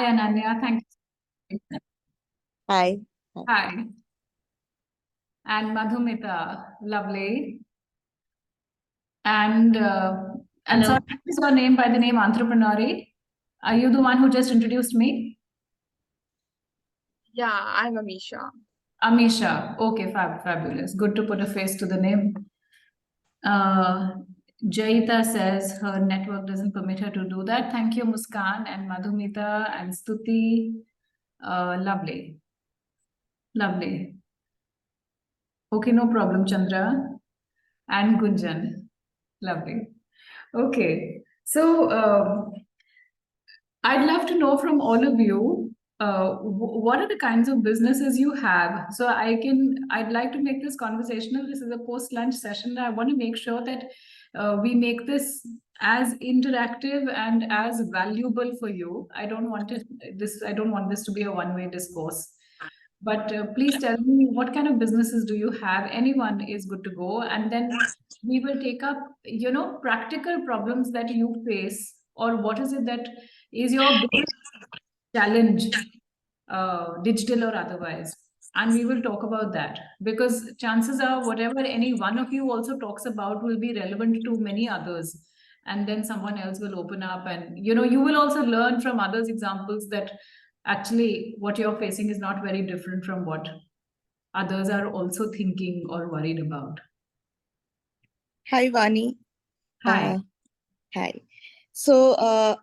Ananya. Thank you. Hi. Hi. And Madhumita. Lovely. And Hello. sorry, what is your name by the name Entrepreneur? Are you the one who just introduced me? Yeah, I'm Amisha. Amisha. Okay, fabulous. Good to put a face to the name. Jaita says her network doesn't permit her to do that. Thank you, Muskan and Madhumita and Stuti. Lovely. Lovely. Okay, no problem, Chandra and Gunjan. Lovely. Okay. So I'd love to know from all of you, what are the kinds of businesses you have? So I'd like to make this conversational. This is a post-lunch session. I want to make sure that we make this as interactive and as valuable for you. I don't want this to be a one-way discourse. But please tell me, what kind of businesses do you have? Anyone is good to go. And then we will take up, practical problems that you face, or what is it that is your biggest challenge, digital or otherwise. And we will talk about that, because chances are whatever any one of you also talks about will be relevant to many others. And then someone else will open up, and you will also learn from others' examples that actually what you're facing is not very different from what others are also thinking or worried about. Hi, Vani. Hi. Hi. So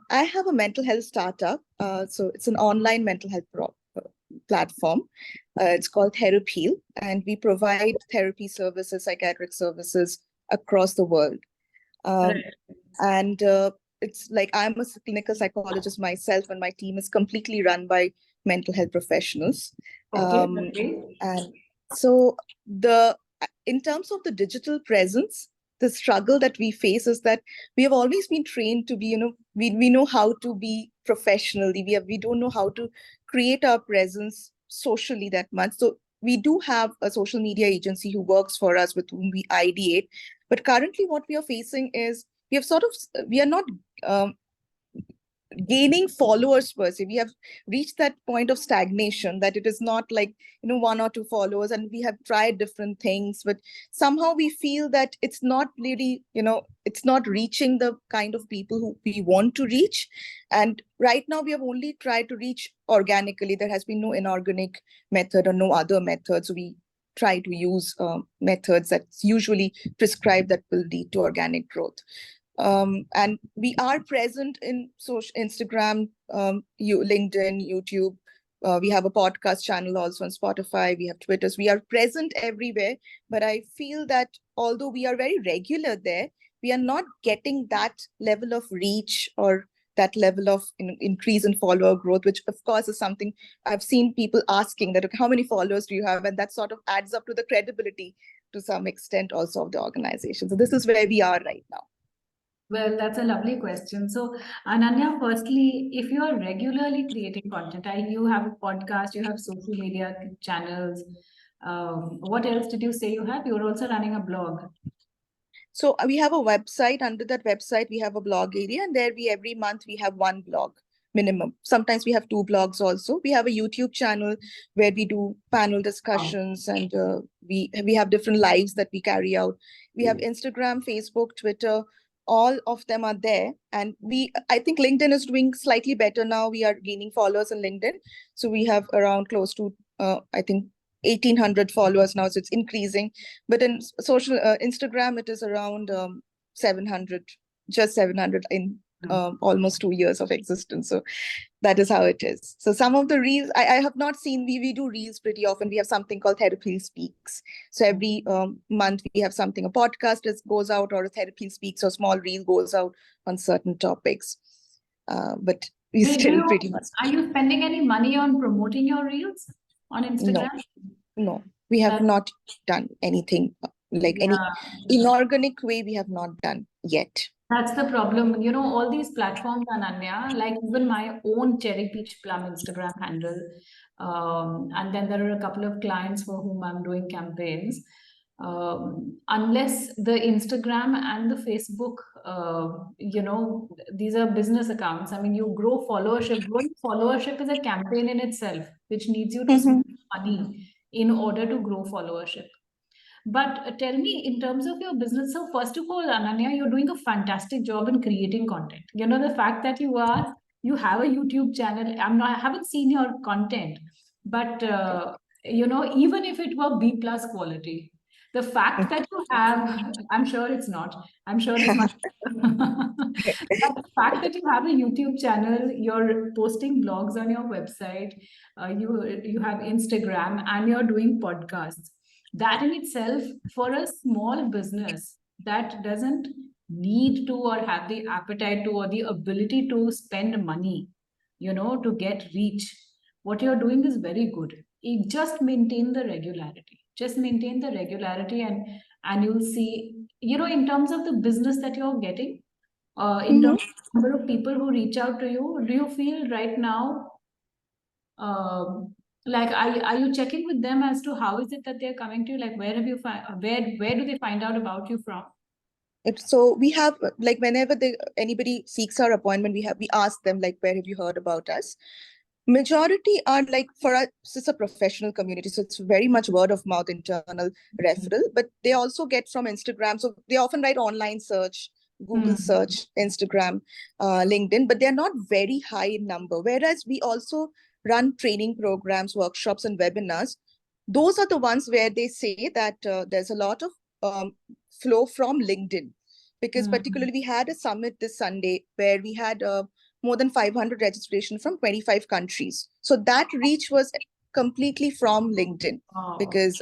I have a mental health startup. So it's an online mental health platform. It's called Therapy, and we provide therapy services, psychiatric services across the world. Right. And it's like I'm a clinical psychologist myself, and my team is completely run by mental health professionals. Okay. And so in terms of the digital presence, the struggle that we face is that we have always been trained to be, we know how to be professionally. We don't know how to create our presence socially that much. So we do have a social media agency who works for us, with whom we ideate. But currently what we are facing is we are not gaining followers per se. We have reached that point of stagnation, that it is not like, one or two followers, and we have tried different things, but somehow we feel that it's not really, it's not reaching the kind of people who we want to reach. And right now we have only tried to reach organically. There has been no inorganic method or no other method. So we try to use methods that's usually prescribed that will lead to organic growth. And we are present in Instagram, LinkedIn, YouTube. We have a podcast channel also on Spotify. We have Twitters. We are present everywhere. But I feel that although we are very regular there, we are not getting that level of reach or that level of increase in follower growth, which of course is something I've seen people asking, that how many followers do you have? And that sort of adds up to the credibility to some extent also of the organization. So this is where we are right now. Well, that's a lovely question. So, Ananya, firstly, if you are regularly creating content, you have a podcast, you have social media channels. What else did you say you have? You're also running a blog. So we have a website. Under that website, we have a blog area, and there every month we have one blog minimum. Sometimes we have two blogs also. We have a YouTube channel where we do panel discussions, and we have different lives that we carry out. We have Instagram, Facebook, Twitter. All of them are there. And I think LinkedIn is doing slightly better now. We are gaining followers on LinkedIn. So we have around close to, I think, 1,800 followers now. So it's increasing. But in social Instagram, it is around 700, just 700 in almost 2 years of existence. So that is how it is. So some of the reels, I have not seen, we do reels pretty often. We have something called Therapy Speaks. So every month we have something, a podcast that goes out, or a Therapy Speaks, or small reel goes out on certain topics. But we still pretty much. Are you spending any money on promoting your reels on Instagram? No, we have not done anything like any inorganic way. We have not done yet. That's the problem. All these platforms, Ananya, like even my own Cherry Peach Plum Instagram handle. And then there are a couple of clients for whom I'm doing campaigns. unless the Instagram and the Facebook, these are business accounts. I mean, you grow followership. Growing followership is a campaign in itself, which needs you to spend money in order to grow followership. But tell me, in terms of your business, so first of all, Ananya, you're doing a fantastic job in creating content. You know, the fact that you have a YouTube channel. I haven't seen your content, but even if it were B plus quality, the fact that you have, I'm sure it's not. I'm sure it's not. But the fact that you have a YouTube channel, you're posting blogs on your website, you have Instagram, and you're doing podcasts. That in itself, for a small business that doesn't need to or have the appetite to or the ability to spend money, to get reach, what you're doing is very good. You just maintain the regularity. Just maintain the regularity, and you'll see, in terms of the business that you're getting, in terms of the number of people who reach out to you, do you feel right now, like, are you checking with them as to how is it that they're coming to you? Like, where have you where do they find out about you from? So we have, like, whenever anybody seeks our appointment, we ask them, like, where have you heard about us? Majority are, like, for us, it's a professional community, so it's very much word of mouth, internal referral, but they also get from Instagram. So they often write online search, Google search, Instagram, LinkedIn, but they're not very high in number. Whereas we also run training programs, workshops, and webinars. Those are the ones where they say that there's a lot of flow from LinkedIn, because particularly we had a summit this Sunday where we had more than 500 registration from 25 countries. So that reach was completely from LinkedIn, because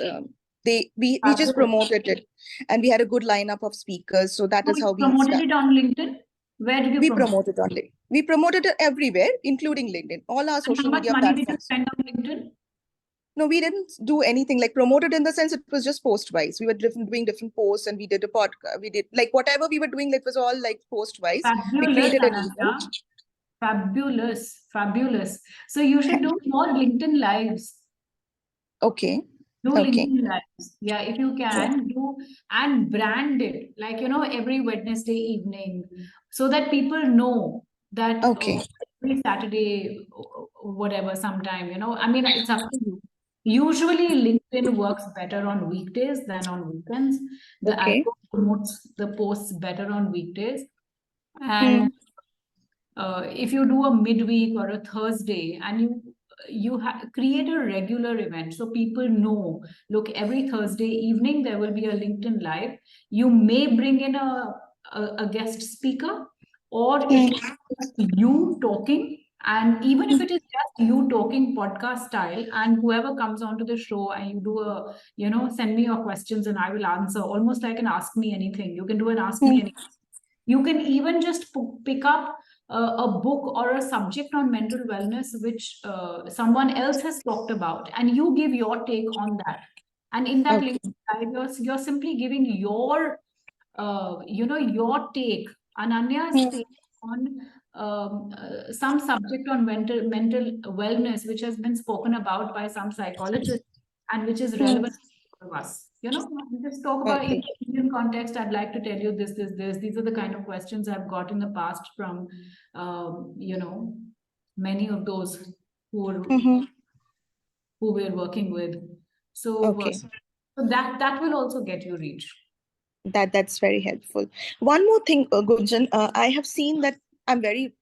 we just promoted it, and we had a good lineup of speakers. So that is how we promoted it on LinkedIn. Where did you promote it on LinkedIn? We promoted it everywhere, including LinkedIn, all our social media platforms. How much money did you spend on LinkedIn? No, we didn't do anything like promoted in the sense it was just post wise. We were doing different posts, and we did a podcast. We did, like, whatever we were doing, it was all like post wise. We created an event. Fabulous. So you should do more LinkedIn lives. Okay. Do LinkedIn lives. Yeah, if you can, do and brand it, like, every Wednesday evening, so that people know that every Saturday, whatever, sometime, I mean, it's up to you. Usually LinkedIn works better on weekdays than on weekends. The algorithm promotes the posts better on weekdays. And if you do a midweek or a Thursday, and you create a regular event, so people know, look, every Thursday evening there will be a LinkedIn live. You may bring in a guest speaker, or it is just you talking. And even if it is just you talking podcast style, and whoever comes onto the show, and you do send me your questions and I will answer, almost like an ask me anything. You can do an ask me anything. You can even just pick up a book or a subject on mental wellness, which someone else has talked about, and you give your take on that. And in that link, you're simply giving your, your take, Ananya's take on some subject on mental wellness, which has been spoken about by some psychologists, and which is relevant to us. Just talk about in the Indian context. I'd like to tell you this. These are the kind of questions I've got in the past from, many of those who we're working with. So, so that will also get you reach. That's very helpful. One more thing, Gunjan, I have seen that I'm very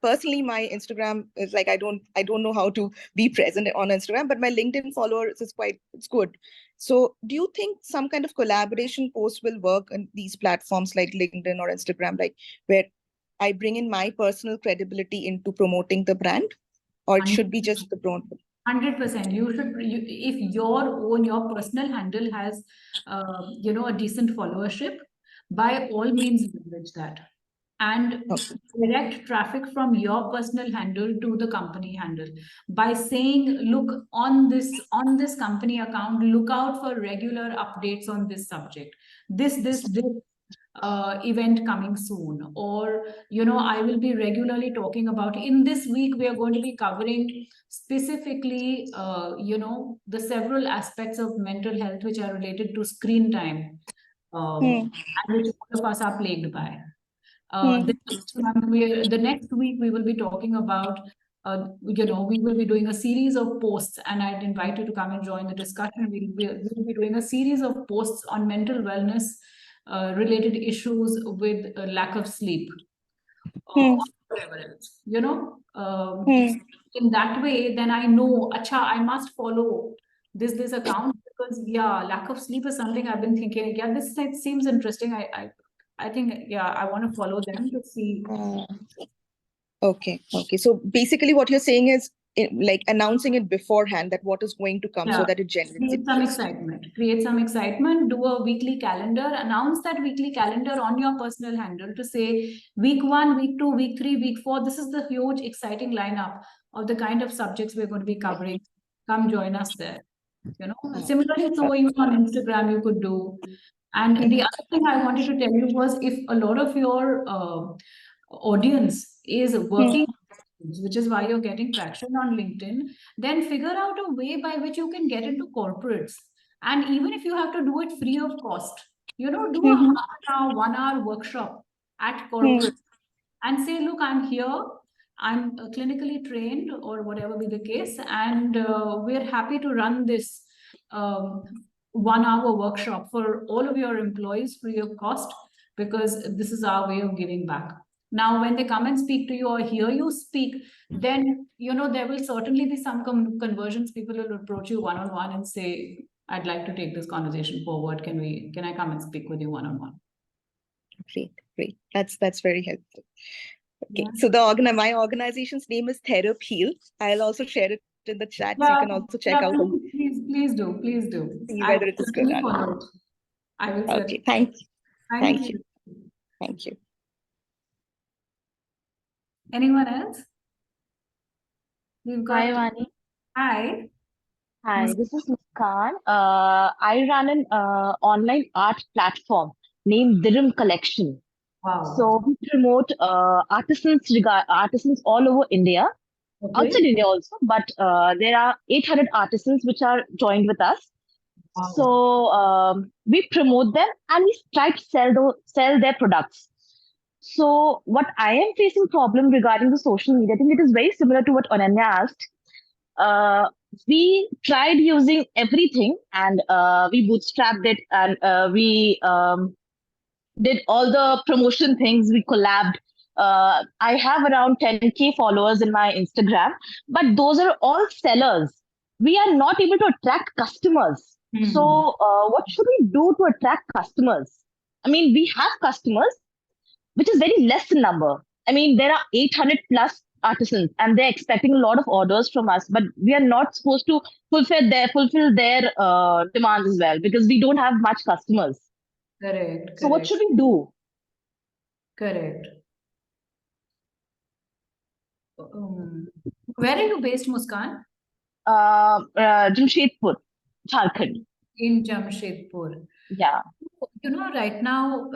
personally, my Instagram is like, I don't know how to be present on Instagram, but my LinkedIn followers is it's good. So do you think some kind of collaboration post will work on these platforms like LinkedIn or Instagram, like where I bring in my personal credibility into promoting the brand, or it should be just the brand? 100%. You should, if your personal handle has, a decent followership, by all means leverage that, and direct traffic from your personal handle to the company handle by saying, look, on this company account, look out for regular updates on this subject. This event coming soon, or I will be regularly talking about, in this week we are going to be covering specifically the several aspects of mental health which are related to screen time, Hmm. and which all of us are plagued by. Hmm. The next week we will be talking about, we will be doing a series of posts, and I'd invite you to come and join the discussion. We will be doing a series of posts on mental wellness related issues with lack of sleep, Hmm. or whatever else, Hmm. in that way, then I know, acha, I must follow this account, because yeah, lack of sleep is something I've been thinking. Yeah, this site seems interesting. I think, yeah, I want to follow them to see. Okay. Okay. So basically, what you're saying is like announcing it beforehand that what is going to come, so Yeah, that it generates create some interest. excitement. Create some excitement. Do a weekly calendar. Announce that weekly calendar on your personal handle to say week 1, week 2, week 3, week 4. This is the huge, exciting lineup of the kind of subjects we're going to be covering. Come join us there. Similarly, so even on Instagram you could do. And the other thing I wanted to tell you was, if a lot of your audience is working, which is why you're getting traction on LinkedIn, then figure out a way by which you can get into corporates. And even if you have to do it free of cost, do a Mhm. half an hour, 1 hour workshop at Hmm. corporate and say, look, I'm here, I'm clinically trained, or whatever be the case, and we're happy to run this 1 hour workshop for all of your employees free of cost, because this is our way of giving back. Now, when they come and speak to you or hear you speak, then there will certainly be some conversions. People will approach you one on one and say, I'd like to take this conversation forward. Can I come and speak with you one on one? Great. Great. That's very helpful. Okay. Yeah. So my organization's name is Therapy Heal. I'll also share it in the chat, so you can also check out and Please do, please do. see I whether will it is good certainly or not. follow it. I will Okay. certainly. Thank you. Thank Thank you. you. Thank you. Anyone else? We've got. Hi, Vani. Hi. Hi, this is Muskan. I run an online art platform named Dirim Collection. Wow. So we promote artisans all over India, outside Okay. India also, but there are 800 artisans which are joined with us. Wow. So we promote them and we try to sell their products. So what I am facing problem regarding the social media, I think it is very similar to what Ananya asked. We tried using everything and we bootstrapped it and we did all the promotion things. We collabed. I have around 10K followers in my Instagram, but those are all sellers. We are not able to attract customers. So, what should we do to attract customers? I mean, we have customers, which is very less in number. I mean, there are 800 plus artisans and they're expecting a lot of orders from us, but we are not supposed to fulfill their demands as well because we don't have much customers. Correct. So what Correct. should we do? Correct. Where are you based, Muskan? Jamshedpur, Jharkhand. In Jamshedpur. Yeah. Right now,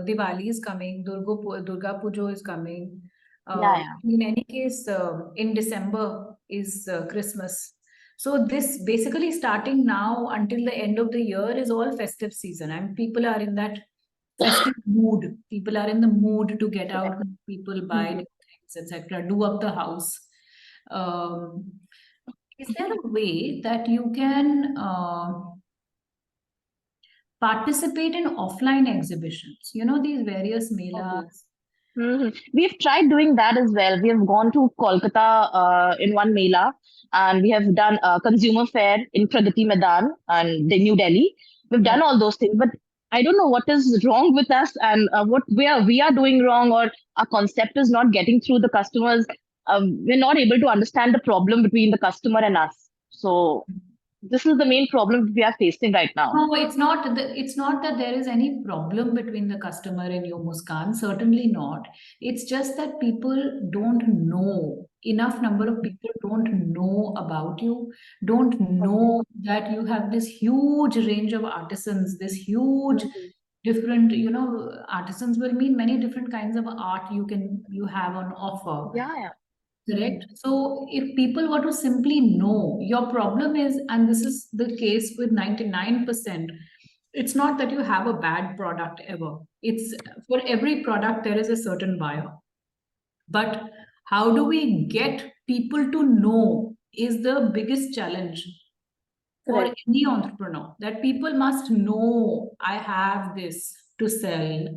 Diwali is coming, Durga Puja is coming. Yeah, yeah. In any case, in December is Christmas. So this basically starting now until the end of the year is all festive season, and people are in that festive mood. People are in the mood to get out. People buy new things, etc. Do up the house. Um, is there a way that you can participate in offline exhibitions? These various melas. We have tried doing that as well. We have gone to Kolkata in one Mela, and we have done a consumer fair in Pragati Maidan and the New Delhi. We've done all those things, but I don't know what is wrong with us and what we are doing wrong, or our concept is not getting through the customers. We're not able to understand the problem between the customer and us. So this is the main problem we are facing right now. No, it's not that there is any problem between the customer and you, Muskan. Certainly not. It's just that people don't know. Enough number of people don't know about you, don't know that you have this huge range of artisans, this huge different, artisans will mean many different kinds of art you have on offer. Yeah. Correct. So if people were to simply know, your problem is, and this is the case with 99%, it's not that you have a bad product ever. It's for every product, there is a certain buyer. But how do we get people to know is the biggest challenge for Correct. any entrepreneur, that people must know I have this to sell,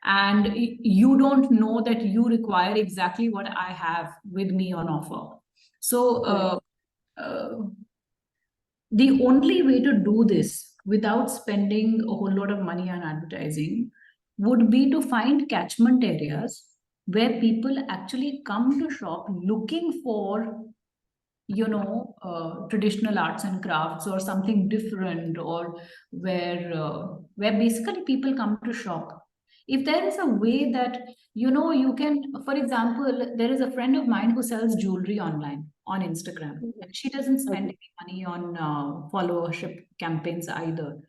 and you don't know that you require exactly what I have with me on offer. So uh, the only way to do this without spending a whole lot of money on advertising would be to find catchment areas where people actually come to shop looking for traditional arts and crafts or something different, or where basically people come to shop. If there is a way that you can, for example, there is a friend of mine who sells jewelry online on Instagram, and she doesn't spend Okay. any money on followership campaigns either.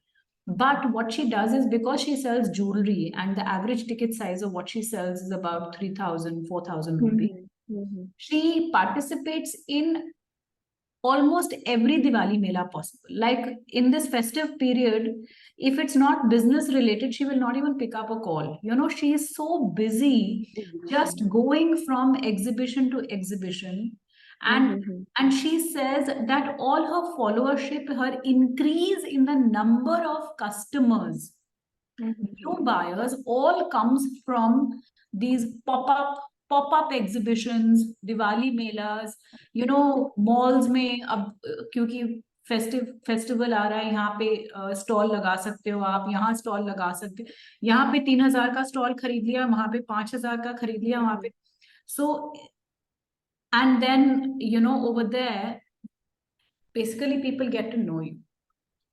But what she does is, because she sells jewelry and the average ticket size of what she sells is about 3,000, 4,000 rupees, she participates in almost every Diwali Mela possible. Like in this festive period, if it's not business related, she will not even pick up a call. She is so busy just going from exhibition to exhibition. And she says that all her followership, her increase in the number of customers, new buyers, all comes from these pop-up exhibitions, Diwali melas, malls में अब क्योंकि festival आ रहा है, यहाँ पे stall लगा सकते हो आप, यहाँ स्टॉल लगा सकते हो, यहाँ पे 3,000 का स्टॉल खरीद लिया, वहां पे 5,000 का खरीद लिया, वहां पे. So, and then over there basically people get to know you.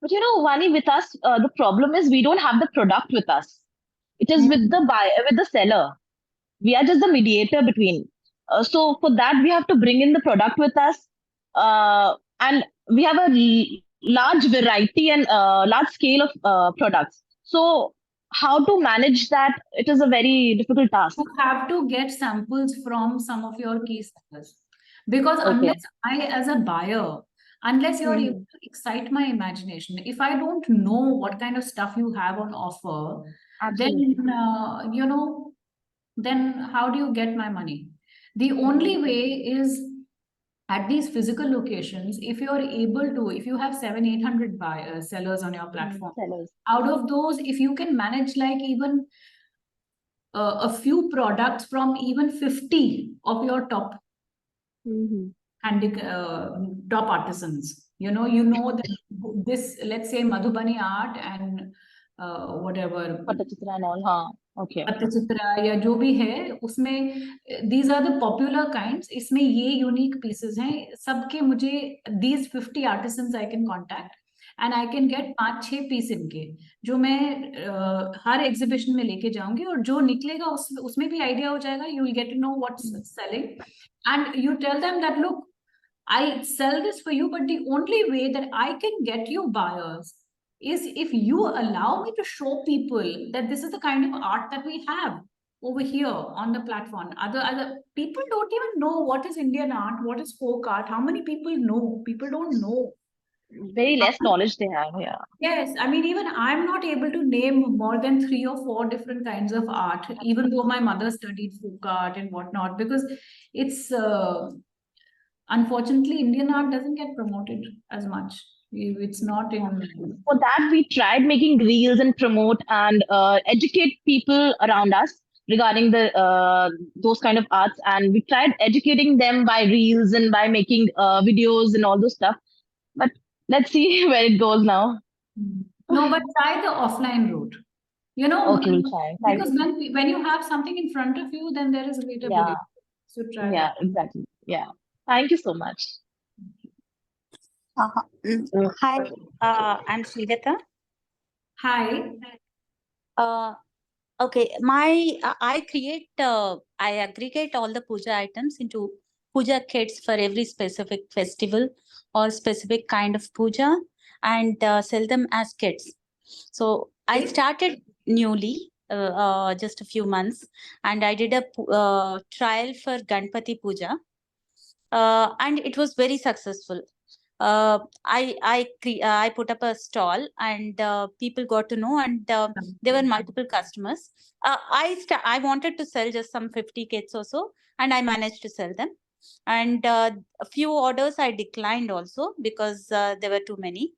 But Vani, with us, the problem is we don't have the product with us. It is with the buyer, with the seller. We are just the mediator between. So for that, we have to bring in the product with us, and we have a large variety and large scale of products. So how to manage that? It is a very difficult task. You have to get samples from some of your key sellers, because Okay. unless I, as a buyer, unless you're able to excite my imagination, if I don't know what kind of stuff you have on offer, Absolutely. then then how do you get my money? The only way is at these physical locations. If you're able to, if you have 700-800 buyers, sellers on your platform, Sellers. out of those, if you can manage like even a few products from even 50 of your top top artisans, that this, let's say Madhubani art and whatever Patachitra and all, हाँ. Okay. पत्तचित्रा या जो भी है उसमें, these are the popular kinds, इसमें ये unique pieces हैं सबके, मुझे these 50 artisans I can contact and I can get 5-6 piece इनके, जो मैं हर एग्जीबिशन में लेके जाऊंगी, और जो निकलेगा उसमें भी आइडिया हो जाएगा. You will get to know what's selling, and you tell them that, look, I sell this for you, but the only way that I can get you buyers is if you allow me to show people that this is the kind of art that we have over here on the platform. Other people don't even know what is Indian art, what is folk art. How many people know? People don't know. Very less knowledge they have. Yeah. Yes, I mean, even I'm not able to name more than 3 or 4 different kinds of art, even though my mother studied folk art and whatnot, because it's unfortunately Indian art doesn't get promoted as much. It's not in. For that, we tried making reels and promote and educate people around us regarding the those kind of arts, and we tried educating them by reels and by making videos and all those stuff. But let's see where it goes now. No, but try the offline route. Okay, we'll try. Thank Because when you have something in front of you, then there is greater Yeah. belief. So try Yeah, that. exactly. Yeah. Thank you so much. Hi, I'm Sridhata. Hi. Okay, I aggregate all the puja items into puja kits for every specific festival or specific kind of puja, and sell them as kits. So I started newly, just a few months, and I did a trial for Ganpati Puja, and it was very successful. I put up a stall, and people got to know, and there were multiple customers. I wanted to sell just some 50 kits or so, and I managed to sell them. And a few orders I declined also because there were too many.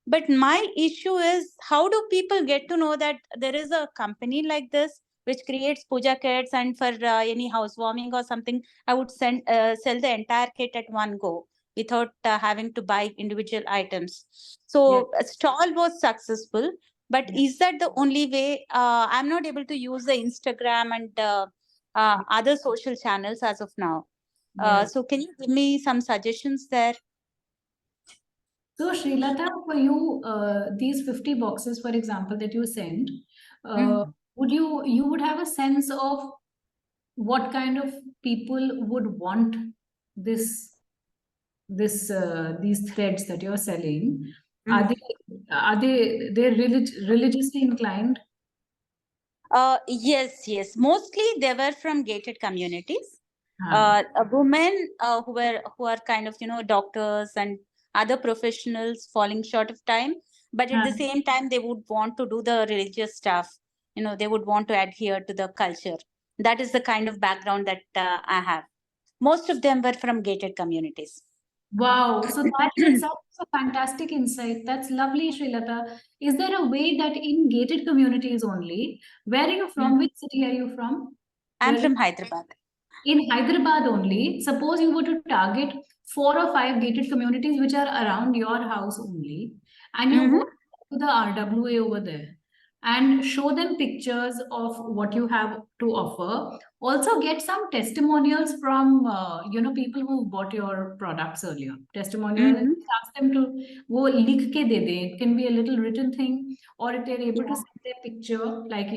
But my issue is, how do people get to know that there is a company like this which creates puja kits, and for any housewarming or something, I would sell the entire kit at one go without having to buy individual items. So a stall was successful, but is that the only way? I'm not able to use the Instagram and other social channels as of now. So can you give me some suggestions there? So, Srilata, for you, these 50 boxes, for example, that you send, would you would have a sense of what kind of people would want these threads that you're selling? Are they religiously inclined? Yes. Mostly they were from gated communities. Ah. Women who are kind of doctors and other professionals falling short of time, but at the same time they would want to do the religious stuff. They would want to adhere to the culture. That is the kind of background that I have. Most of them were from gated communities. Wow, so that itself is a fantastic insight. That's lovely, Srilata. Is there a way that in gated communities only, where are you from? Which city are you from? I'm Where from Hyderabad. in Hyderabad only, suppose you were to target 4 or 5 gated communities which are around your house only, and you go to the RWA over there and show them pictures of what you have to offer. Also get some testimonials from people who bought your products earlier. Testimonials, and ask them to wo likh ke de de. It can be a little written thing, or if they're able to send their picture, like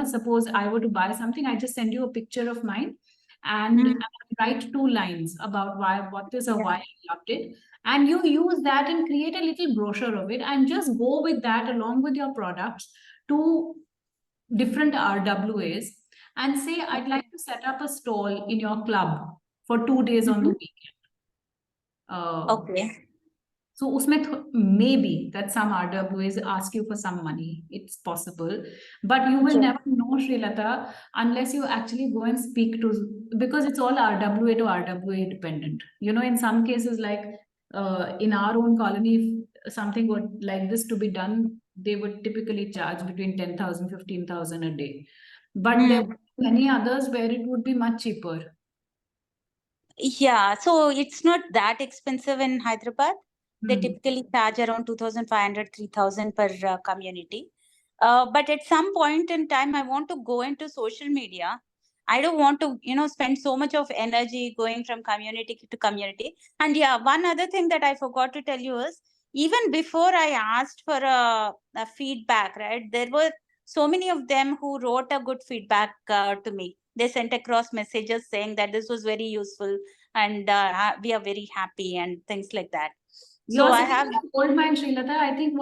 suppose I were to buy something, I just send you a picture of mine and write 2 lines about what is or why I loved it. And you use that and create a little brochure of it and just go with that along with your products to different RWAs and say, I'd like to set up a stall in your club for 2 days on the weekend. Okay. So usme maybe that some RWAs ask you for some money. It's possible. But you will never know, Srilata, unless you actually go and speak to, because it's all RWA to RWA dependent. In some cases, like in our own colony, if something would like this to be done, they would typically charge between 10,000, 15,000 a day. But there would be many others where it would be much cheaper. Yeah, so it's not that expensive in Hyderabad. They typically charge around 2,500, 3,000 per community. But at some point in time, I want to go into social media. I don't want to, spend so much of energy going from community to community. And yeah, one other thing that I forgot to tell you is, even before I asked for a feedback, right, there were so many of them who wrote a good feedback to me. They sent across messages saying that this was very useful and we are very happy and things like that. So You're I sitting have in a gold mine, Srilata. I think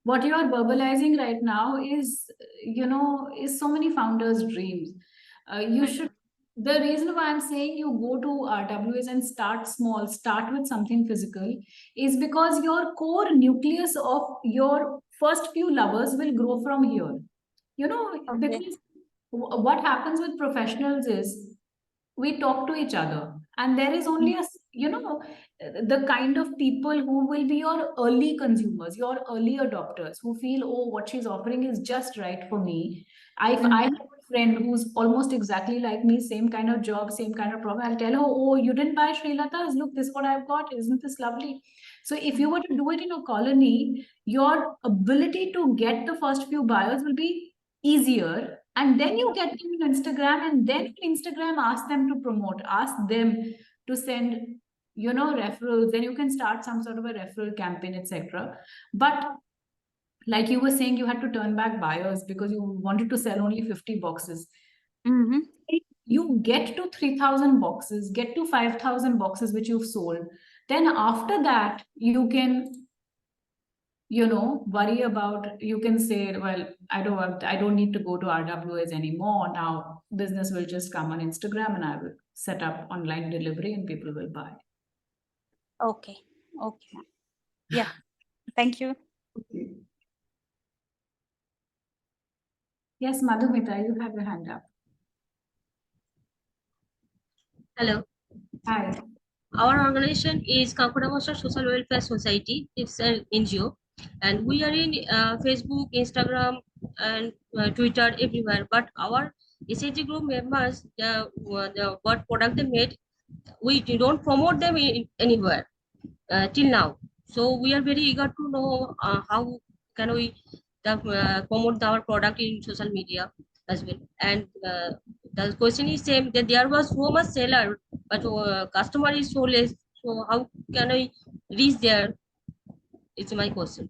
what you are verbalizing right now is, is so many founders' dreams. You should. The reason why I'm saying you go to RWS and start small, start with something physical, is because your core nucleus of your first few lovers will grow from here. Because what happens with professionals is we talk to each other, and there is only the kind of people who will be your early consumers, your early adopters, who feel, oh, what she's offering is just right for me. If I have a friend who's almost exactly like me, same kind of job, same kind of problem, I'll tell her, oh, you didn't buy Srilata's, look, this is what I've got, isn't this lovely? So if you were to do it in a colony, your ability to get the first few buyers will be easier, and then you get them on Instagram, and then on Instagram ask them to promote, ask them to send referrals. Then you can start some sort of a referral campaign, etc. But like you were saying, you had to turn back buyers because you wanted to sell only 50 boxes. You get to 3,000 boxes, get to 5,000 boxes which you've sold, then after that you can worry about, you can say, well, I don't need to go to RWAs anymore. Now business will just come on Instagram and I will set up online delivery and people will buy. Okay. Okay, ma'am. Yeah. Thank you. Okay. Yes, Madhumita, you have your hand up. Hello. Hi. Our organization is Kankudamasa Social Welfare Society. It's an NGO, and we are in Facebook, Instagram, and Twitter, everywhere. But our SHG group members, what product they made, we don't promote them anywhere till now. So we are very eager to know how can we promote our product in social media as well. And the question is same, that there was so much seller, but customer is so less. So how can I reach there? It's my question.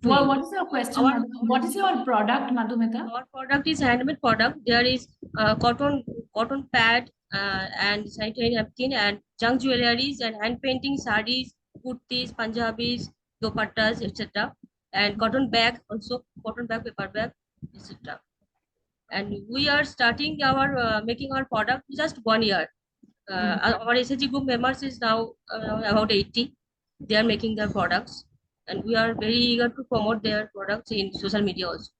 Well, what is your question? What is your product, Madhumita? Our product is handmade product. There is cotton pad and sanitary napkin and junk jewelries and hand painting sarees, kurtis, Punjabis, dupattas, etc. And cotton bag also, cotton bag, paper bag, etc. And we are starting our making our product just 1 year. Our SHG group members is now about 80. They are making their products, and we are very eager to promote their products in social media also.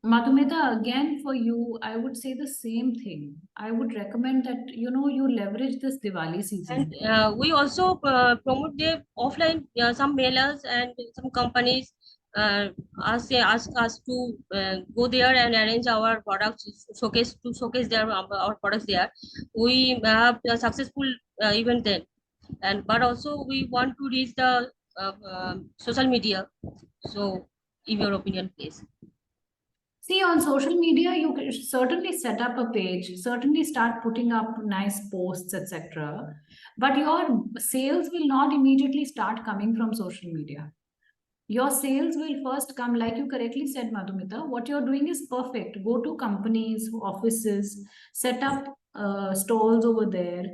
Madhumita, again for you, I would say the same thing. I would recommend that you leverage this Diwali season. And we also promote the offline, some mailers and some companies ask us to go there and arrange our products, showcase their our products there. We have a successful event then, but also we want to reach the social media. So, in your opinion, please. See, on social media, you can certainly set up a page, certainly start putting up nice posts, etc. But your sales will not immediately start coming from social media. Your sales will first come, like you correctly said, Madhumita. What you're doing is perfect. Go to companies, offices, set up stalls over there.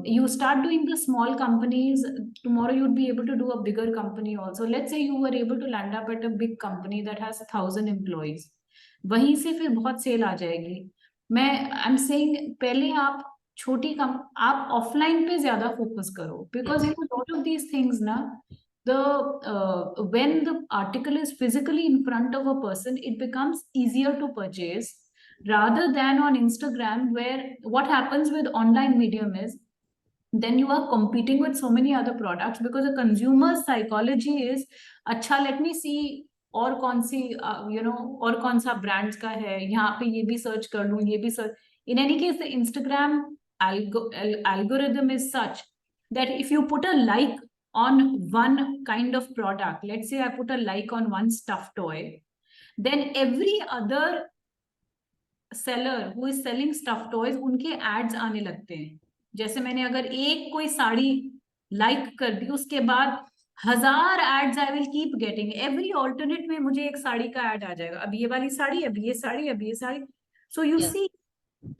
You start doing the small companies. Tomorrow you'd be able to do a bigger company also. Let's say you were able to land up at a big company that has 1,000 employees. वहीं से फिर बहुत cell आ जाएगी. I am saying पहले आप छोटी कम आप offline पे ज्यादा फोकस करो, because lot of these things ना, when the article is physically in front of a person, it becomes easier to purchase rather than on Instagram, where what happens with online medium is then you are competing with so many other products, because the consumer psychology is, अच्छा let me see और कौन सी और कौन सा brands का है, यहाँ पे ये भी सर्च कर लूँ, ये भी search. In any case, the Instagram algorithm is such that if you put a like on one kind of product, let's say I put a like on one stuffed toy, then every other seller who is selling stuffed toys, उनके ads आने लगते हैं. जैसे मैंने अगर एक कोई sari like कर दी, उसके बाद 1000 ads I will keep getting. Every alternate में मुझे एक साड़ी का एड आ जाएगा, अब ये वाली साड़ी, अब ये साड़ी, अब ये साड़ी. सो यू सी,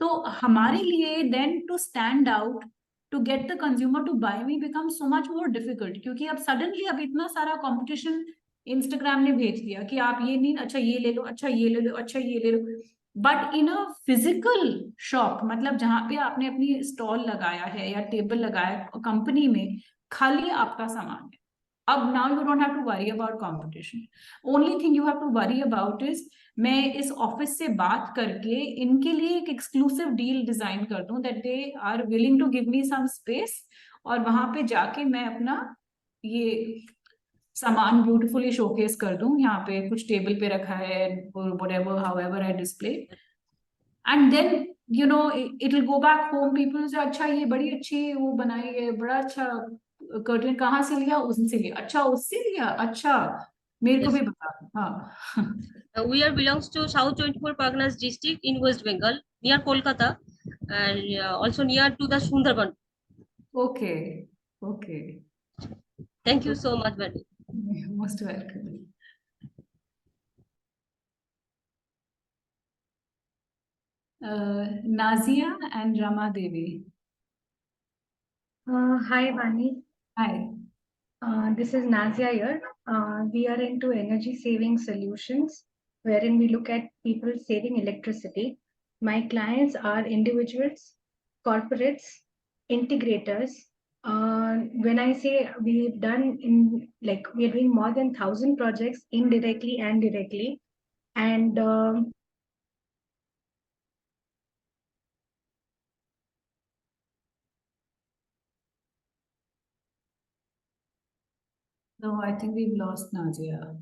तो हमारे लिए then to stand out, to get the consumer to buy me become so much more difficult, क्योंकि अब सडनली अब इतना सारा कॉम्पिटिशन इंस्टाग्राम ने भेज दिया कि आप ये नहीं, अच्छा ये ले लो, अच्छा ये ले लो, अच्छा ये ले लो. But in a physical shop, मतलब जहां पे आपने अपनी स्टॉल लगाया है या टेबल लगाया कंपनी में, खाली आपका सामान है. अब now you don't have to worry about competition. Only thing you have to worry about is, मैं इस ऑफिस से बात करके इनके लिए एक एक्सक्लूसिव डील डिजाइन कर दूं, that they are willing to give me some space, और वहां पे जाके मैं अपना ये सामान ब्यूटीफुली शोकेस कर दूं. यहाँ पे कुछ टेबल पे रखा है, whatever, however I display, and then it will go back home. People will say, अच्छा ये बड़ी अच्छी वो बनाई है, बड़ा अच्छा कर्टन, कहाँ से लिया? उससे लिया. अच्छा उससे लिया, अच्छा मेरे को भी बता. हाँ. We are belongs to South 24 Parganas district in West Bengal, near Kolkata, and also near to the Sundarban. Okay. Thank you so much, Vani. Most welcome. Nazia and Rama Devi. Hi, Vani. Hi. This is Nazia here. We are into energy saving solutions, wherein we look at people saving electricity. My clients are individuals, corporates, integrators. When I say we've done we are doing more than 1,000 projects indirectly and directly, and No, I think we've lost Nazia.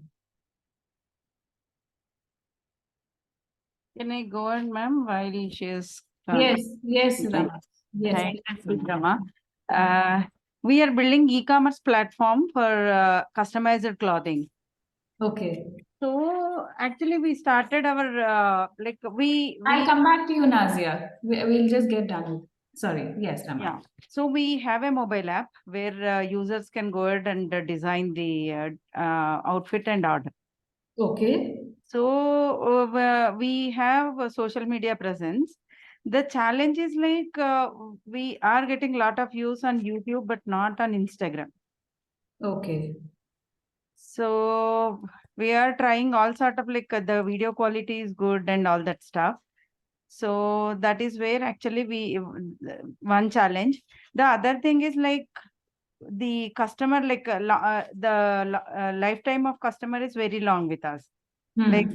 Can I go on, ma'am, while she is Yes, Okay. Rama. Yes, Hi, please. Rama. We are building e-commerce platform for customized clothing. Okay. So actually, we started our I'll come back to you, Nazia. We'll just get done with. Sorry. Yes, Rama. yeah. So we have a mobile app where users can go ahead and design the outfit and order. Okay. So we have a social media presence. The challenge is we are getting a lot of views on YouTube, but not on Instagram. Okay. So we are trying all sort of the video quality is good and all that stuff. So that is where actually one challenge. The other thing is the customer lifetime of customer is very long with us. Like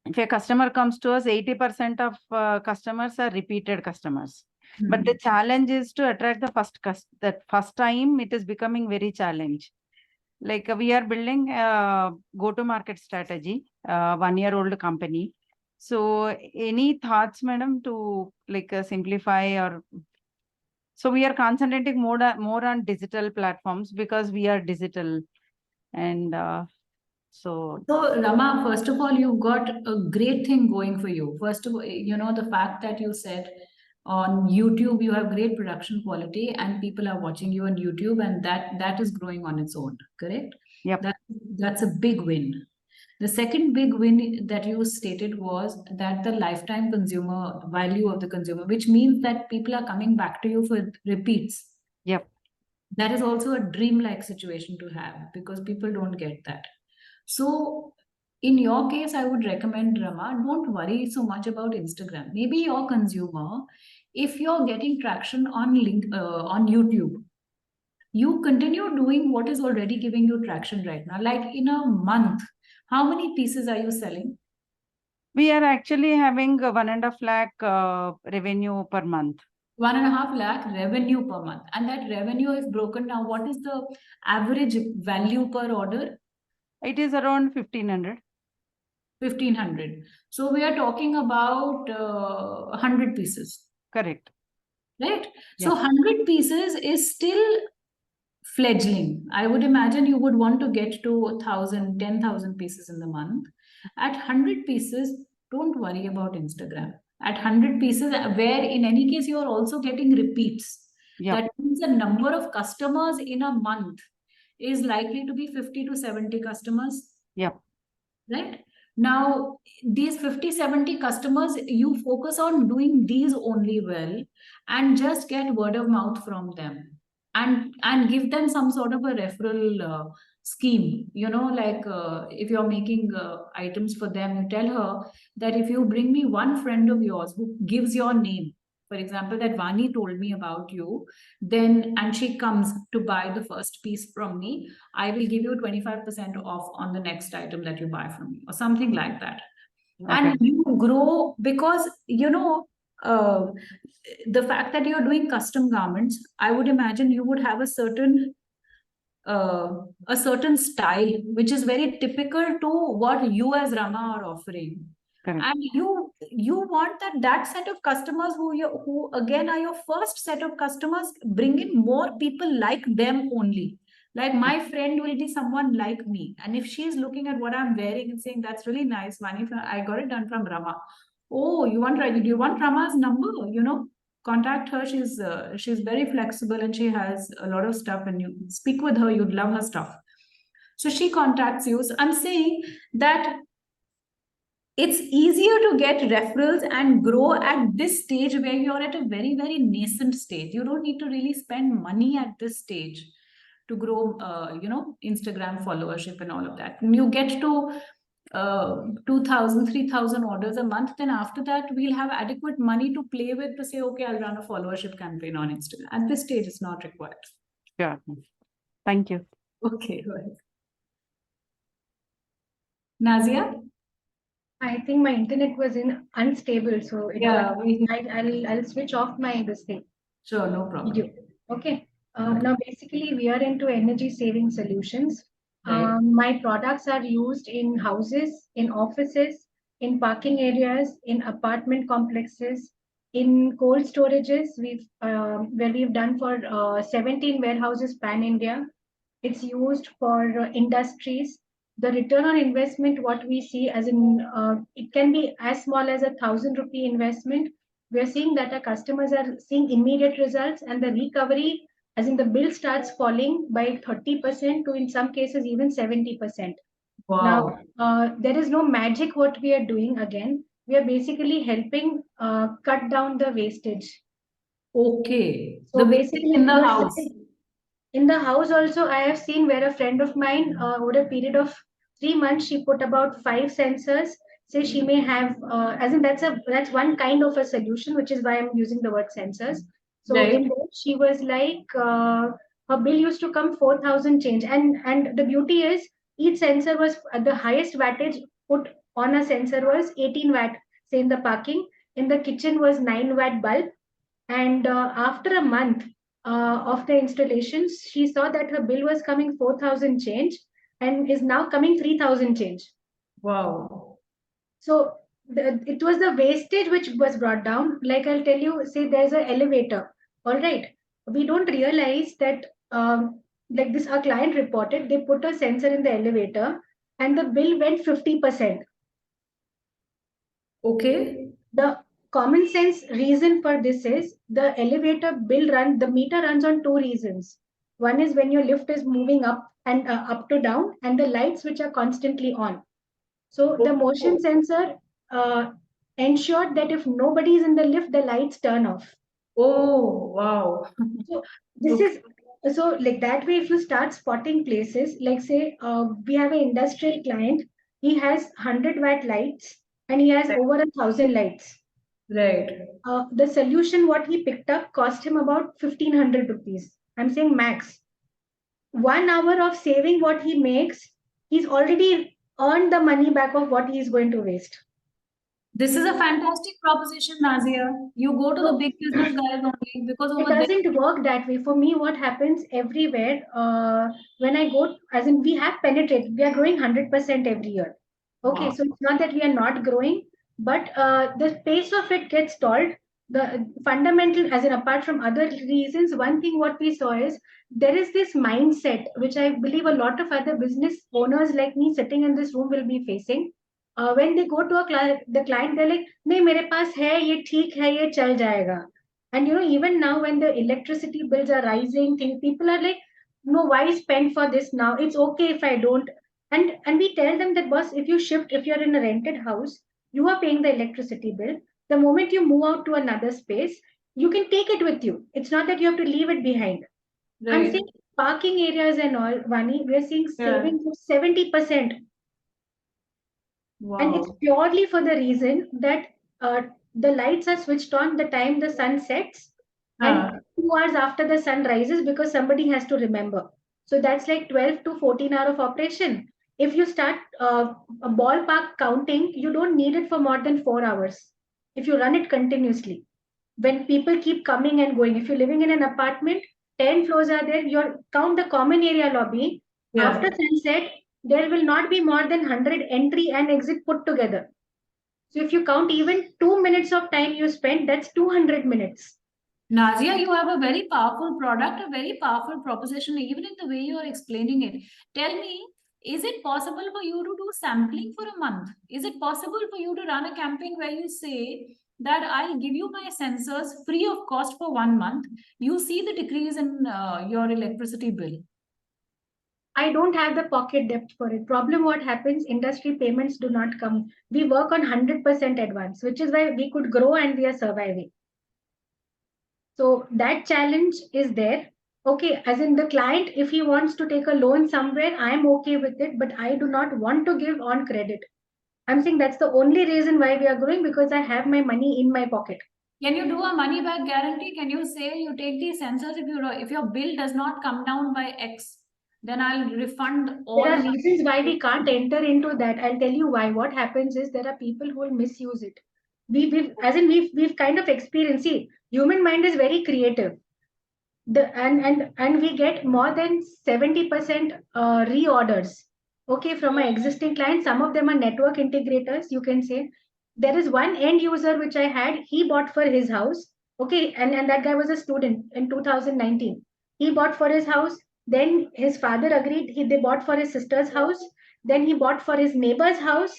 if a customer comes to us, 80% of customers are repeated customers. But the challenge is to attract the that first time it is becoming very challenge. We are building a go-to-market strategy, 1-year-old company. So any thoughts, madam, to simplify or so we are concentrating more on digital platforms because we are digital and so Rama, first of all, you've got a great thing going for you. First of all, the fact that you said on YouTube you have great production quality and people are watching you on YouTube, and that is growing on its own, correct? Yep. That's a big win. The second big win that you stated was that the lifetime consumer value of the consumer, which means that people are coming back to you for repeats. Yep. That is also a dreamlike situation to have because people don't get that. So in your case, I would recommend, Rama, don't worry so much about Instagram. Maybe your consumer, if you're getting traction on YouTube, you continue doing what is already giving you traction right now. Like in a month, how many pieces are you selling? we are actually having 1.5 lakh revenue per month. 1.5 lakh revenue per month. And that revenue, if broken down, what is the average value per order? It is around 1,500. 1,500. So we are talking about 100 pieces. Correct. Right? Yeah. So 100 pieces is still fledgling. I would imagine you would want to get to 1,000, 10,000 pieces in the month. At 100 pieces, don't worry about Instagram. At 100 pieces, where in any case you are also getting repeats. Yep. That means the number of customers in a month is likely to be 50 to 70 customers. Yep. Right? Now, these 50, 70 customers, you focus on doing these only well and just get word of mouth from them and give them some sort of a referral scheme. If you're making items for them, you tell her that if you bring me one friend of yours who gives your name, for example, that Vani told me about you, then and she comes to buy the first piece from me, I will give you 25% off on the next item that you buy from me, or something like that. Okay. And you grow because, the fact that you're doing custom garments, I would imagine you would have a certain style which is very typical to what you as Rama are offering. Correct. And you want that set of customers who again are your first set of customers, bring in more people like them only. Like my friend will be someone like me, and if she's looking at what I'm wearing and saying that's really nice, Vani, I got it done from Rama. Oh, do you want Rama's number? Contact her. She's very flexible and she has a lot of stuff, and you speak with her, you'd love her stuff. So she contacts you. So I'm saying that it's easier to get referrals and grow at this stage where you're at a very, very nascent stage. You don't need to really spend money at this stage to grow, Instagram followership and all of that. When you get to 2,000, 3,000 orders a month, then after that, we'll have adequate money to play with to say, okay, I'll run a followership campaign on Instagram. At this stage, it's not required. Sure. Thank you. Okay, go ahead. Nazia? I think my internet was unstable, so it got, I'll switch off this thing. Sure, no problem. Video. Okay. Now, basically, we are into energy saving solutions. Right. My products are used in houses, in offices, in parking areas, in apartment complexes, in cold storages. Where we've done for 17 warehouses pan India. It's used for industries. The return on investment, what we see as in, it can be as small as 1,000 rupee investment. We're seeing that our customers are seeing immediate results, and the recovery, as in the bill starts falling by 30% to in some cases even 70%. Wow. Now, there is no magic what we are doing again. We are basically helping cut down the wastage. Okay. So The basically, in the you're house. in the house also, I have seen where a friend of mine, over a period of 3 months, she put about 5 sensors. Say she may have, as in that's one kind of a solution, which is why I'm using the word sensors. So Right. in that, she was like, her bill used to come 4,000 change, and the beauty is each sensor was the highest wattage put on a sensor was 18 watt. Say in the parking, in the kitchen was 9 watt bulb, and after a month of the installations, she saw that her bill was coming 4,000 change and is now coming 3,000 change. Wow. So it was the wastage which was brought down. Like I'll tell you, say there's an elevator. All right. We don't realize that, like this, our client reported, they put a sensor in the elevator and the bill went 50%. Okay. The common sense reason for this is the elevator the meter runs on two reasons. One is when your lift is moving up and up to down, and the lights which are constantly on. So the motion sensor uh, ensured that if nobody is in the lift, the lights turn off. Oh, wow. So this Okay. is, so like that way, if you start spotting places, like say we have an industrial client, he has 100 watt lights and he has over 1,000 lights. Right. The solution what he picked up cost him about 1,500 rupees. I'm saying max. 1 hour of saving what he makes, he's already earned the money back of what he's going to waste. This is a fantastic proposition, Nazia. You go to the big business guys only because It over there. doesn't work that way. For me, what happens everywhere, when I go, as in we have penetrated, we are growing 100% every year. Okay, Wow. so it's not that we are not growing, but the pace of it gets stalled. The fundamental, as in apart from other reasons, one thing what we saw is there is this mindset, which I believe a lot of other business owners like me sitting in this room will be facing. When they go to the client, they're like, "नहीं मेरे पास है ये ठीक है ये चल जाएगा." And even now when the electricity bills are rising, people are like, no, why spend for this now? It's okay if I don't. And we tell them that, boss, if you're in a rented house, you are paying the electricity bill. The moment you move out to another space, you can take it with you. It's not that you have to leave it behind. I'm Right. saying parking areas and all, Vani, we're seeing Yeah. savings of 70%. And it's Wow. purely for the reason that the lights are switched on the time the sun sets and 2 hours after the sun rises because somebody has to remember. So that's like 12 to 14 hour of operation. If you start a ballpark counting, you don't need it for more than 4 hours if you run it continuously. When people keep coming and going, if you're living in an apartment, 10 floors are there, you count the common area lobby. Yeah. After sunset, there will not be more than 100 entry and exit put together. So if you count even 2 minutes of time you spend, that's 200 minutes. Nazia, you have a very powerful product, a very powerful proposition, even in the way you are explaining it. Tell me, is it possible for you to do sampling for a month? Is it possible for you to run a campaign where you say that I'll give you my sensors free of cost for 1 month? You see the decrease in your electricity bill. I don't have the pocket depth for it. Problem what happens, industry payments do not come. We work on 100% advance, which is why we could grow and we are surviving. So that challenge is there. Okay, as in the client, if he wants to take a loan somewhere, I'm okay with it, but I do not want to give on credit. I'm saying that's the only reason why we are growing, because I have my money in my pocket. Can you do a money back guarantee? Can you say you take these sensors, if your bill does not come down by X, then I'll refund all There are the reasons why we can't enter into that. I'll tell you why. What happens is there are people who will misuse it. We've kind of experienced. See, human mind is very creative. And we get more than 70% reorders. Okay, from my existing clients. Some of them are network integrators. You can say there is one end user which I had. He bought for his house. Okay, and that guy was a student in 2019. He bought for his house. Then his father agreed. They bought for his sister's house. Then he bought for his neighbor's house.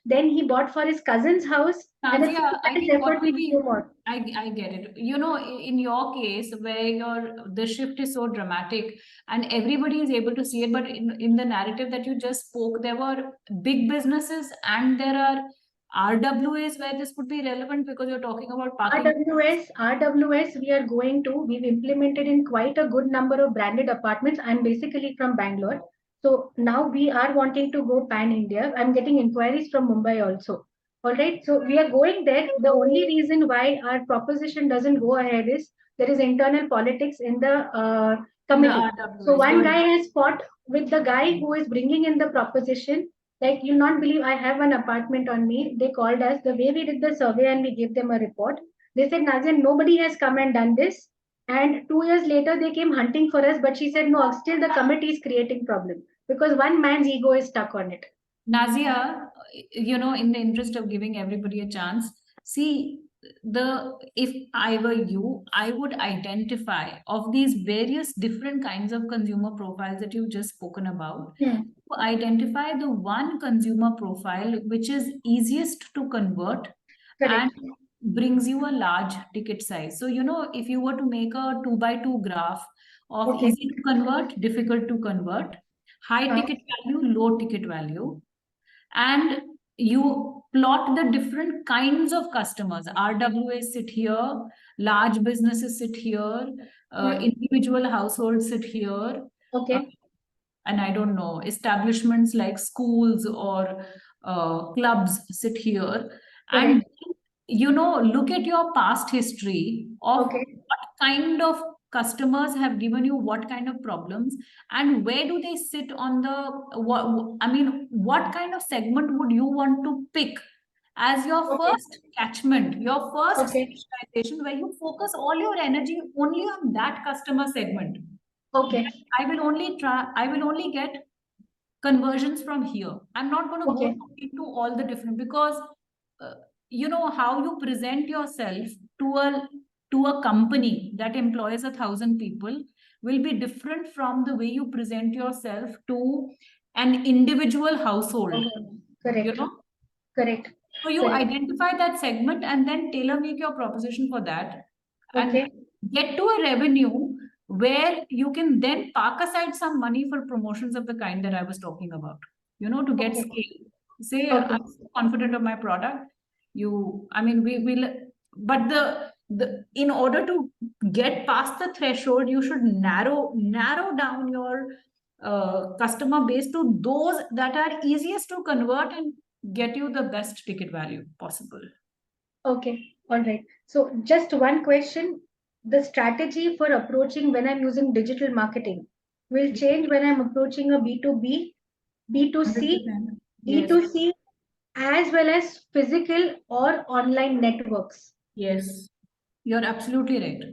Then he bought for his cousin's house. And Nadia, I it's think what effort will we be, do more. I get it. You know, in your case, where the shift is so dramatic and everybody is able to see it, but in the narrative that you just spoke, there were big businesses and there are RWAs where this would be relevant, because you're talking about parking. RWS, we've implemented in quite a good number of branded apartments. I'm basically from Bangalore. So now we are wanting to go pan India. I'm getting inquiries from Mumbai also. All right. So we are going there. The only reason why our proposition doesn't go ahead is there is internal politics in the committee. So one guy has fought with the guy who is bringing in the proposition. Like, you'll not believe, I have an apartment on me. They called us the way we did the survey and we gave them a report. They said, Nazia, nobody has come and done this. And 2 years later, they came hunting for us. But she said, no, still the committee is creating problem because one man's ego is stuck on it. Nazia, you know, in the interest of giving everybody a chance, see, if I were you, I would identify of these various different kinds of consumer profiles that you've just spoken about. To identify the one consumer profile which is easiest to convert. Correct. And brings you a large ticket size. So, you know, if you were to make a 2x2 graph of easy to convert, difficult to convert, high ticket value, low ticket value, and you plot the different kinds of customers. RWAs sit here, large businesses sit here, individual households sit here. Okay. And I don't know, establishments like schools or clubs sit here. And you know, look at your past history of what kind of customers have given you what kind of problems, and where do they sit on the what kind of segment would you want to pick as your first catchment, your first specialization, where you focus all your energy only on that customer segment. I will only get conversions from here. I'm not going to go into all the different, because you know, how you present yourself to a company that employs 1,000 people will be different from the way you present yourself to an individual household. Correct. You know? Correct. So you identify that segment and then tailor make your proposition for that, and get to a revenue where you can then park aside some money for promotions of the kind that I was talking about, you know, to get scale. Say, I'm so confident of my product. We will, but in order to get past the threshold, you should narrow down your customer base to those that are easiest to convert and get you the best ticket value possible. Okay, all right. So just one question. The strategy for approaching when I'm using digital marketing will change when I'm approaching a B2B, B2C, 100%. B2C, as well as physical or online networks. Yes, you're absolutely right.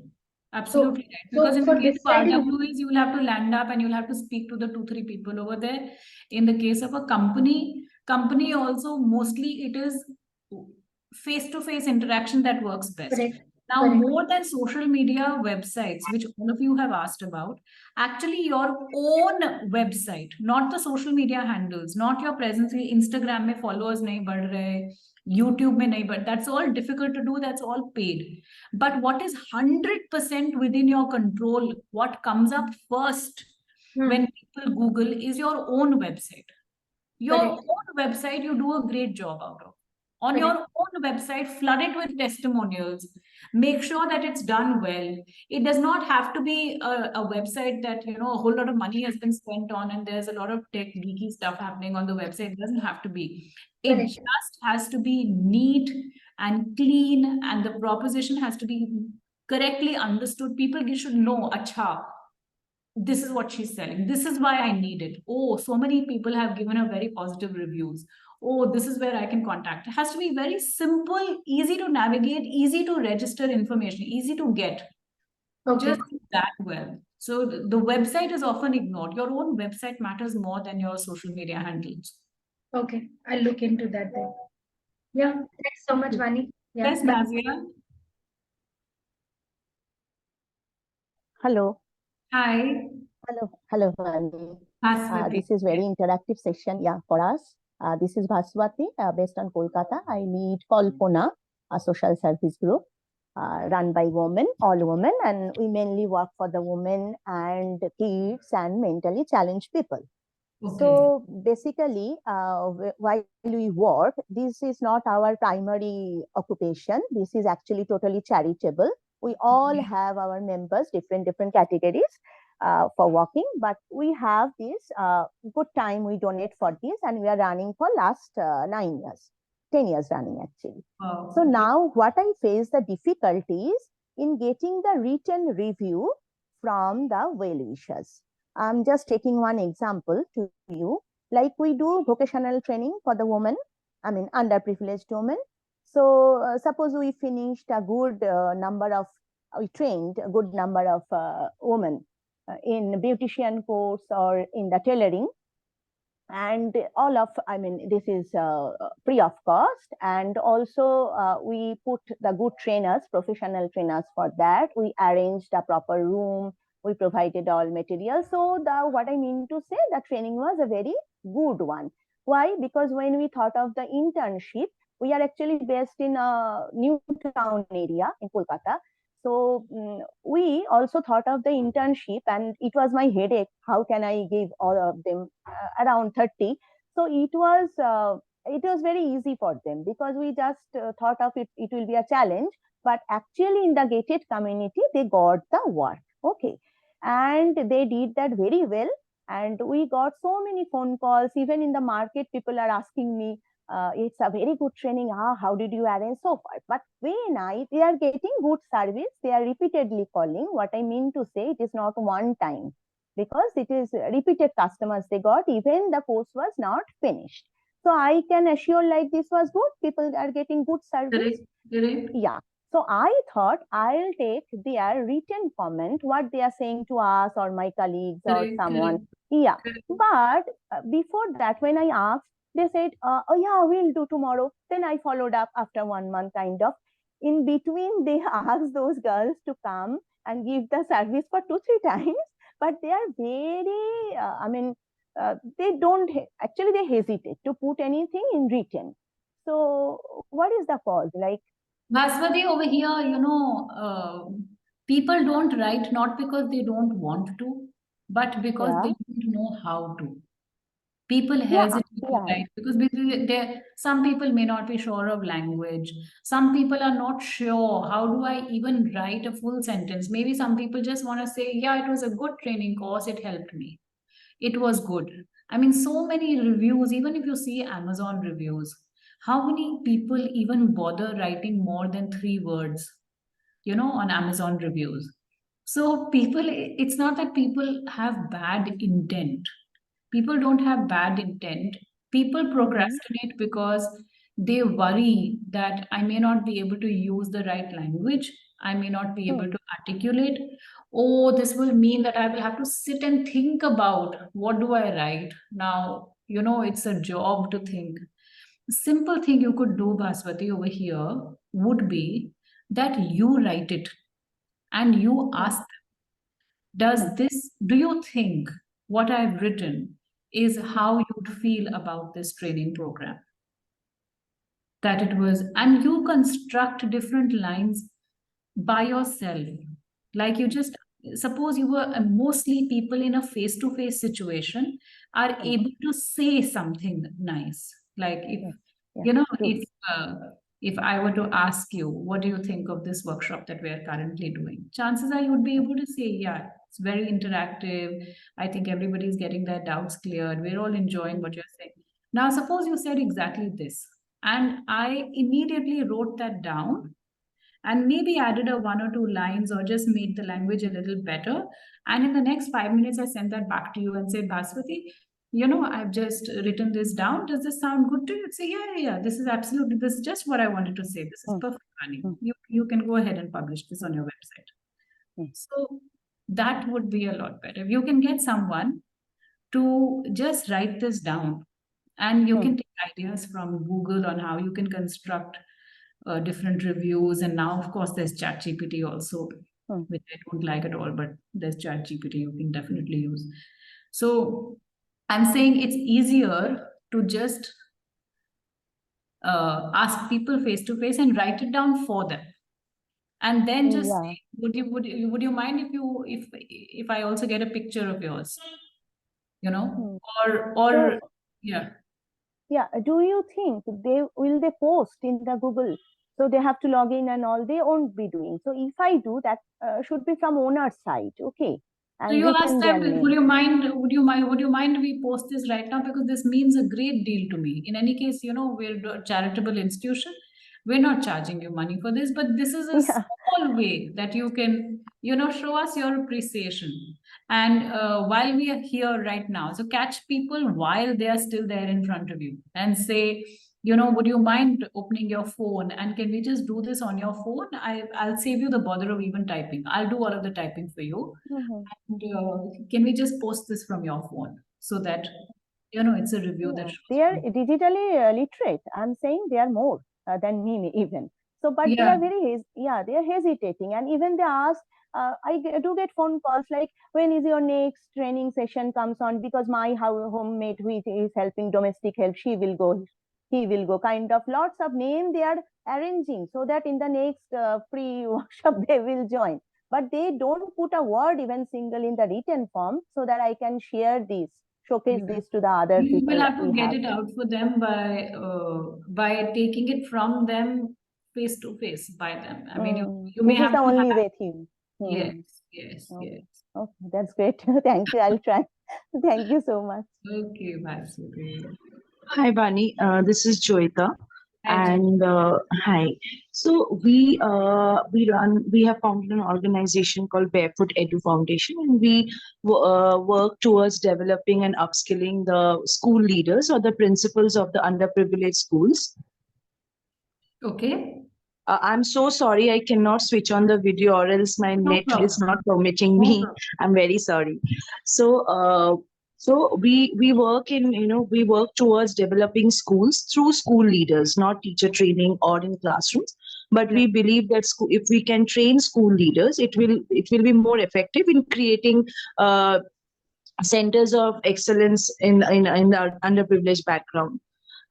Absolutely right. Because in the case of RWAs, you will have to land up and you'll have to speak to the 2-3 people over there. In the case of a company also, mostly it is face-to-face interaction that works best. Now, more than social media websites, which all of you have asked about, actually your own website, not the social media handles, not your presence. Instagram mein followers nahi badh rahe, YouTube mein nahi, but that's all difficult to do. That's all paid. But what is 100% within your control, what comes up first when people Google is your own website. Your Correct. own website, you do a great job out of. On your own website, flood it with testimonials. Make sure that it's done well. It does not have to be a website that, a whole lot of money has been spent on and there's a lot of tech geeky stuff happening on the website. It doesn't have to be. It Correct. just has to be neat and clean, and the proposition has to be correctly understood. People should know, acha, this is what she's selling. This is why I need it. Oh, so many people have given her very positive reviews. Oh, this is where I can contact. It has to be very simple, easy to navigate, easy to register information, easy to get. Okay. Just that well. So the website is often ignored. Your own website matters more than your social media handles. Okay. I'll look into that then. Yeah. Thanks so much, Vani. Yeah. Yes, Nazia. Hello. Hi. Hello, Vani. Bhaswati. This is very interactive session, for us. This is Bhaswati, based on Kolkata. I lead Kalpona, a social service group run by women, all women, and we mainly work for the women and kids and mentally challenged people. Okay. So basically, while we work, this is not our primary occupation. This is actually totally charitable. We all have our members, different categories for working, but we have this good time we donate for this, and we are running for last 9 years, 10 years running actually. Wow. So now what I face the difficulties in getting the written review from the well-wishers. I'm just taking one example to you. Like we do vocational training for the women, underprivileged women. So suppose we finished a good we trained a good number of women in beautician course or in the tailoring. And this is free of cost. And also we put the good trainers, professional trainers for that. We arranged a proper room. We provided all materials. So what I mean to say, the training was a very good one. Why? Because when we thought of the internship, we are actually based in a new town area in Kolkata. So we also thought of the internship, and it was my headache. How can I give all of them around 30? So it was very easy for them, because we just thought of it. It will be a challenge, but actually in the gated community, they got the work. Okay. And they did that very well. And we got so many phone calls. Even in the market, people are asking me, it's a very good training. How did you arrange so far? But when they are getting good service, they are repeatedly calling. What I mean to say, it is not one time, because it is repeated customers they got, even the course was not finished. So I can assure like this was good. People are getting good service. Correct. Yeah. So I thought I'll take their written comment, what they are saying to us or my colleagues or someone. Yeah. But before that, when I asked, they said, oh yeah, we'll do tomorrow. Then I followed up after 1 month kind of. In between, they asked those girls to come and give the service for 2-3 times. But they are very, they don't, actually they hesitate to put anything in written. So what is the cause? Like, Bhaswati, over here, people don't write not because they don't want to, but because they don't know how to. People hesitate to write because some people may not be sure of language. Some people are not sure, how do I even write a full sentence? Maybe some people just want to say, yeah, it was a good training course, it helped me. It was good. I mean, so many reviews, even if you see Amazon reviews, how many people even bother writing more than 3 words, on Amazon reviews? So it's not that people have bad intent. People don't have bad intent. People procrastinate because they worry that I may not be able to use the right language. I may not be able to articulate. Oh, this will mean that I will have to sit and think about what do I write. Now, it's a job to think. A simple thing you could do, Bhaswati, over here would be that you write it and you ask them, do you think what I've written is how you'd feel about this training program? That it was, and you construct different lines by yourself. Like you just suppose you were mostly people in a face-to-face situation are able to say something nice. Like if, you know, if I were to ask you, what do you think of this workshop that we are currently doing? Chances are you would be able to say, yeah, it's very interactive. I think everybody's getting their doubts cleared. We're all enjoying what you're saying. Now, suppose you said exactly this, and I immediately wrote that down and maybe added a 1 or 2 lines or just made the language a little better. And in the next 5 minutes, I sent that back to you and said, Baswati, you know, I've just written this down. Does this sound good to you? Say, yeah, this is absolutely, this is just what I wanted to say. This is perfect, Vani. You can go ahead and publish this on your website. So that would be a lot better. If you can get someone to just write this down, and you can take ideas from Google on how you can construct different reviews. And now, of course, there's ChatGPT also, which I don't like at all, but there's ChatGPT you can definitely use. So I'm saying it's easier to just ask people face to face and write it down for them, and then just say, would you mind if I also get a picture of yours, you know, or yeah. Yeah, do you think they post in the Google? So they have to log in and all, they won't be doing. So if I do that, should be from owner's side, okay? And so you ask them, would you mind we post this right now, because this means a great deal to me. In any case, you know, we're a charitable institution. We're not charging you money for this, but this is a small way that you can, you know, show us your appreciation. And while we are here right now, so catch people while they are still there in front of you and say, you know, would you mind opening your phone, and can we just do this on your phone? I'll save you the bother of even typing. I'll do all of the typing for you. And can we just post this from your phone, so that, you know, it's a review that shows they are digitally literate. I'm saying they are more than me even. So, but they are very, they are hesitating, and even they ask. Do get phone calls like, when is your next training session comes on, because my homemate who is helping domestic help, she will go, he will go, kind of lots of name they are arranging, so that in the next free workshop they will join. But they don't put a word even single in the written form, so that I can share this, showcase this to the other people. You will have to get it out for them by taking it from them face to face by them. I mean, you may have the to only have, way thing. Yes. Okay, that's great. Thank you. I'll try. Thank you so much. Okay, Baswati. Hi, Vani. This is Joita. And hi. So we have founded an organization called Barefoot Edu Foundation, and we work towards developing and upskilling the school leaders or the principals of the underprivileged schools. Okay. I'm so sorry, I cannot switch on the video, or else my net is not permitting me. I'm very sorry. So we work we work towards developing schools through school leaders, not teacher training or in classrooms. But we believe that if we can train school leaders, it will be more effective in creating centers of excellence in the underprivileged background.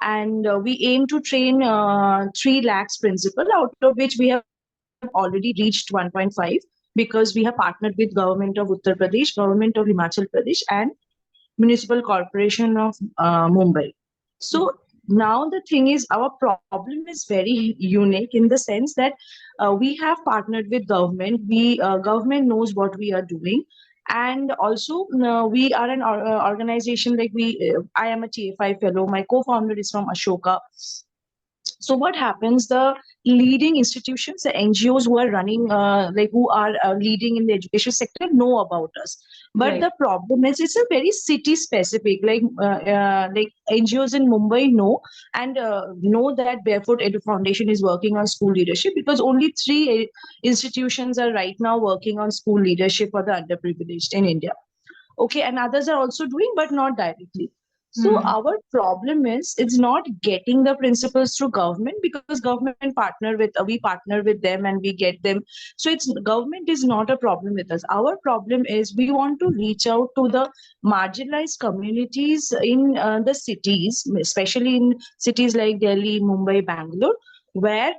And we aim to train 3 lakhs principal, out of which we have already reached 1.5, because we have partnered with government of Uttar Pradesh, government of Himachal Pradesh, and municipal corporation of Mumbai. So now the thing is, our problem is very unique in the sense that we have partnered with government. Government knows what we are doing. And also we are an organization, like I am a TFI fellow, my co-founder is from Ashoka. So what happens, the leading institutions, the NGOs who are running who are leading in the education sector know about us. But the problem is, it's a very city specific, like NGOs in Mumbai know, and know that Barefoot Edu Foundation is working on school leadership, because only 3 institutions are right now working on school leadership for the underprivileged in India. Okay, and others are also doing, but not directly. So our problem is, it's not getting the principals through government, because government we partner with them and we get them. So government is not a problem with us. Our problem is, we want to reach out to the marginalized communities in the cities, especially in cities like Delhi, Mumbai, Bangalore, where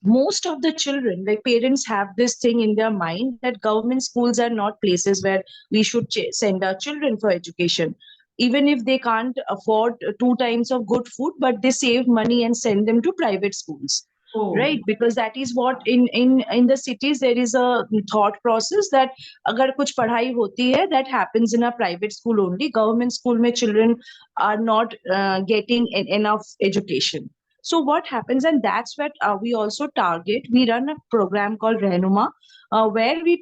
most of the children, like parents have this thing in their mind that government schools are not places where we should send our children for education, even if they can't afford 2 times of good food, but they save money and send them to private schools. Oh. Right, because that is what in the cities there is a thought process that agar kuch padhai hoti hai, that happens in a private school only. Government school mein children are not getting enough education. So what happens, and that's what we also target. We run a program called Rehnuma, where we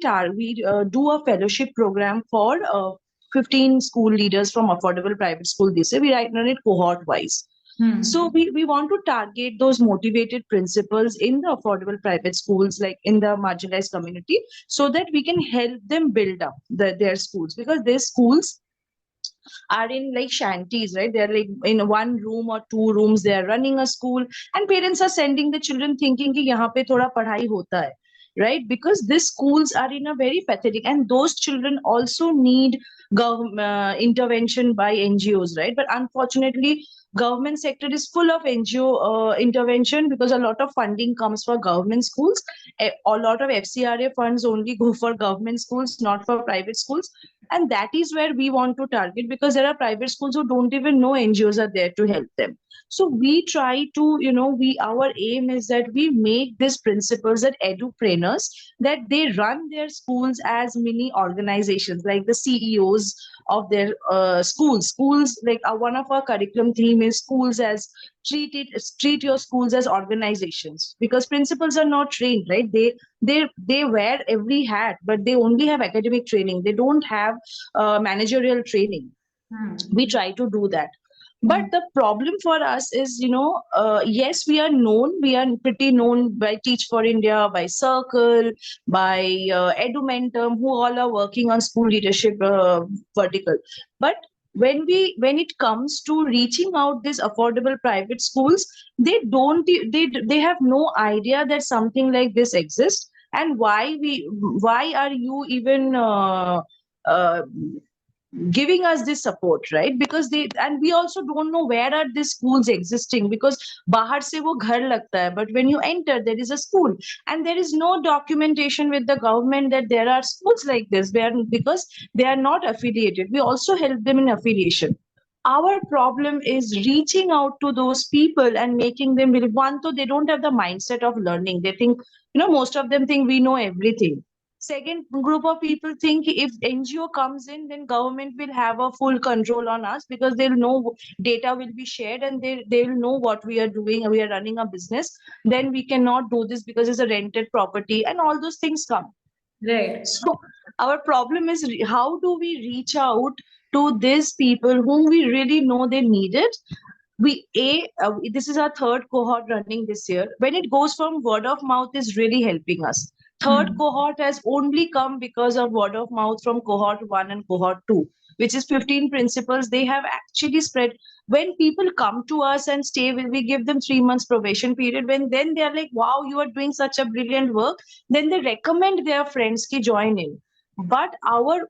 do a fellowship program for 15 school leaders from affordable private school. This way we run it cohort wise. So we want to target those motivated principals in the affordable private schools, like in the marginalized community, so that we can help them build up their schools, because their schools are in like shanties, right? They're like in one room or two rooms, they are running a school, and parents are sending the children thinking ki yahan pe thoda padhai hota hai, right? Because these schools are in a very pathetic, and those children also need intervention by NGOs, right? But unfortunately, government sector is full of NGO intervention, because a lot of funding comes for government schools. A lot of FCRA funds only go for government schools, not for private schools. And that is where we want to target, because there are private schools who don't even know NGOs are there to help them. So we try to, our aim is that we make these principals and edupreneurs, that they run their schools as mini organizations, like the CEOs of their schools. Like one of our curriculum theme is schools as treat your schools as organizations, because principals are not trained, right? They wear every hat, but they only have academic training. They don't have managerial training. We try to do that. But the problem for us is, yes, we are known. We are pretty known by Teach for India, by Circle, by Edumentum, who all are working on school leadership vertical. But when it comes to reaching out these affordable private schools, they have no idea that something like this exists, and why are you even uh, giving us this support, right? Because we also don't know where are these schools existing, because bahar se wo ghar lagta hai, but when you enter there is a school, and there is no documentation with the government that there are schools like this, because they are not affiliated. We also help them in affiliation. Our problem is reaching out to those people and making them believe. One, so they don't have the mindset of learning. They think, most of them think we know everything. Second group of people think if NGO comes in, then government will have a full control on us, because they'll know data will be shared, and they'll know what we are doing, and we are running a business. Then we cannot do this because it's a rented property, and all those things come. Right. So our problem is, how do we reach out to these people whom we really know they need it? This is our third cohort running this year. When it goes from word of mouth is really helping us. Third cohort has only come because of word of mouth from cohort 1 and cohort 2, which is 15 principals. They have actually spread. When people come to us and stay, we give them 3 months probation period. When then they are like, wow, you are doing such a brilliant work, then they recommend their friends to join in. But our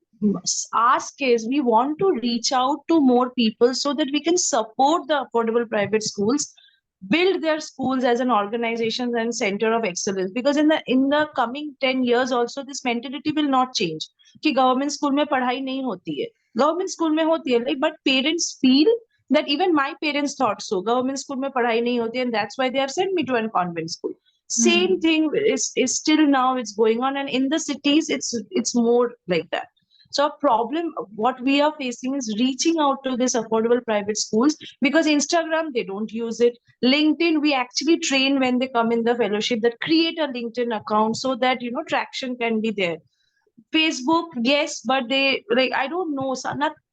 ask is, we want to reach out to more people so that we can support the affordable private schools, build their schools as an organization and center of excellence, because in the coming 10 years also this mentality will not change कि government school में पढ़ाई नहीं होती है. Government school में होती है, like, but parents feel that, even my parents thought so, government school में पढ़ाई नहीं होती, and that's why they have sent me to a convent school. Same thing is still now it's going on, and in the cities it's more like that. So a problem, what we are facing is reaching out to these affordable private schools, because Instagram, they don't use it. LinkedIn, we actually train when they come in the fellowship that create a LinkedIn account so that, traction can be there. Facebook, yes, but they, like, I don't know,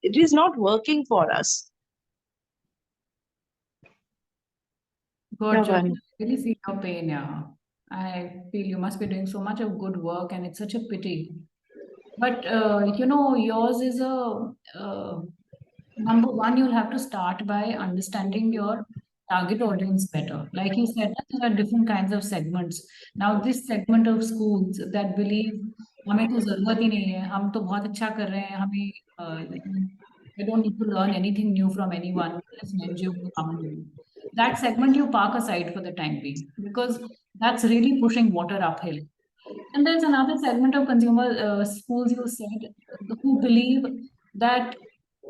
it is not working for us. God, I really see your pain, yeah. I feel you must be doing so much of good work, and it's such a pity. But yours is number one, you'll have to start by understanding your target audience better. Like you said, there are different kinds of segments. Now, this segment of schools that believe हमें तो जरूरत ही नहीं है, हम तो बहुत अच्छा कर रहे हैं, हमें I don't need to learn anything new from anyone. There's an NGO to come and do. that segment you park aside for the time being, because that's really pushing water uphill. And there's another segment of consumer schools, you said, who believe that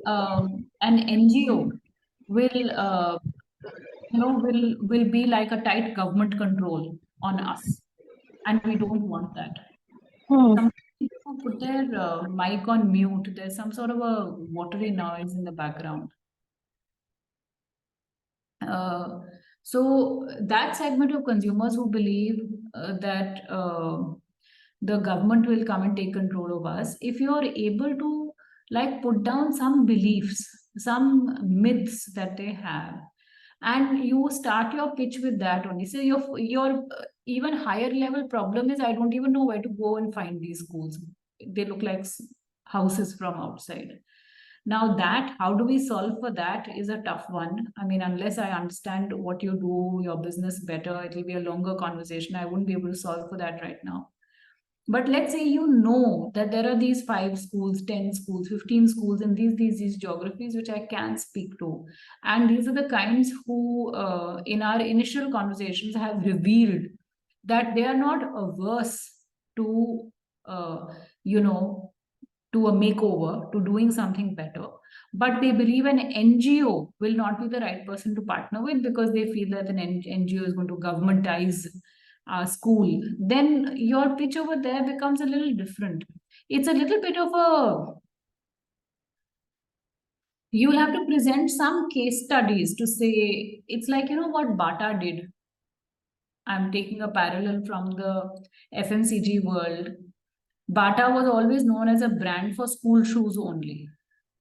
an NGO will will be like a tight government control on us, and we don't want that. Some people put their mic on mute. There's some sort of a watery noise in the background. So that segment of consumers who believe that the government will come and take control of us, if you're able to like put down some beliefs, some myths that they have, and you start your pitch with that only. So your even higher level problem is, I don't even know where to go and find these schools. They look like houses from outside. Now that, how do we solve for that is a tough one. I mean, unless I understand what you do, your business better, it will be a longer conversation. I wouldn't be able to solve for that right now. But let's say you know that there are these 5 schools, 10 schools, 15 schools in these geographies which I can speak to. And these are the kinds who, in our initial conversations, have revealed that they are not averse to, to a makeover, to doing something better. But they believe an NGO will not be the right person to partner with, because they feel that an NGO is going to governmentize school. Then your pitch over there becomes a little different. It's a little bit of a, you will have to present some case studies to say, it's like, what Bata did. I'm taking a parallel from the FMCG world. Bata was always known as a brand for school shoes only.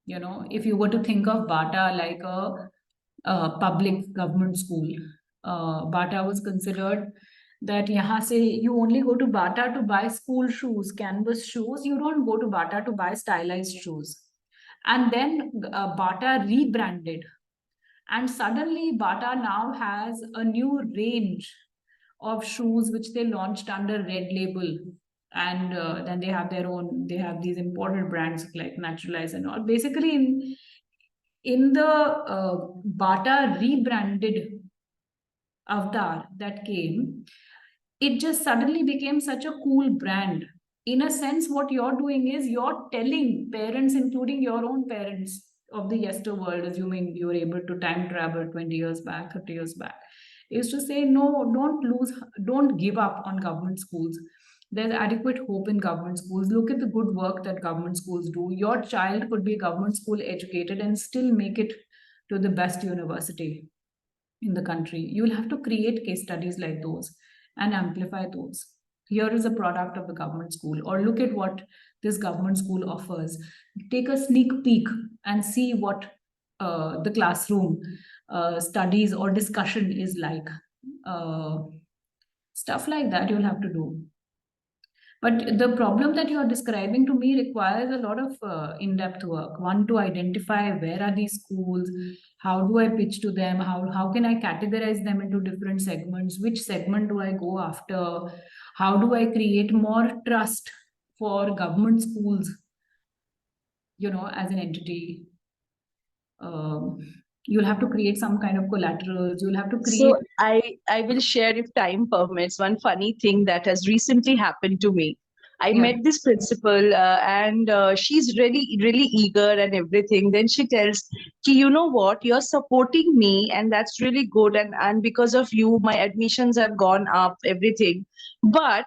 If you were to think of Bata like a public government school, Bata was considered that yahan se you only go to Bata to buy school shoes, canvas shoes. You don't go to Bata to buy stylized shoes. And then Bata rebranded. And suddenly Bata now has a new range of shoes which they launched under Red Label. And then they have they have these imported brands like Naturalize and all. Basically, in the Bata rebranded avatar that came, it just suddenly became such a cool brand. In a sense, what you're doing is you're telling parents, including your own parents of the yester world, assuming you were able to time travel 20 years back, 30 years back, is to say, no, don't give up on government schools. There's adequate hope in government schools. Look at the good work that government schools do. Your child could be government school educated and still make it to the best university in the country. You will have to create case studies like those and amplify those. Here is a product of the government school, or look at what this government school offers. Take a sneak peek and see what the classroom studies or discussion is like. Stuff like that you'll have to do. But the problem that you are describing to me requires a lot of in-depth work. One, to identify where are these schools, how do I pitch to them, how can I categorize them into different segments, which segment do I go after, how do I create more trust for government schools, as an entity. You'll have to create some kind of collaterals. You'll have to create. So I will share, if time permits, one funny thing that has recently happened to me. I met this principal and she's really, really eager and everything. Then she tells, you know what, you're supporting me and that's really good. And because of you, my admissions have gone up, everything. But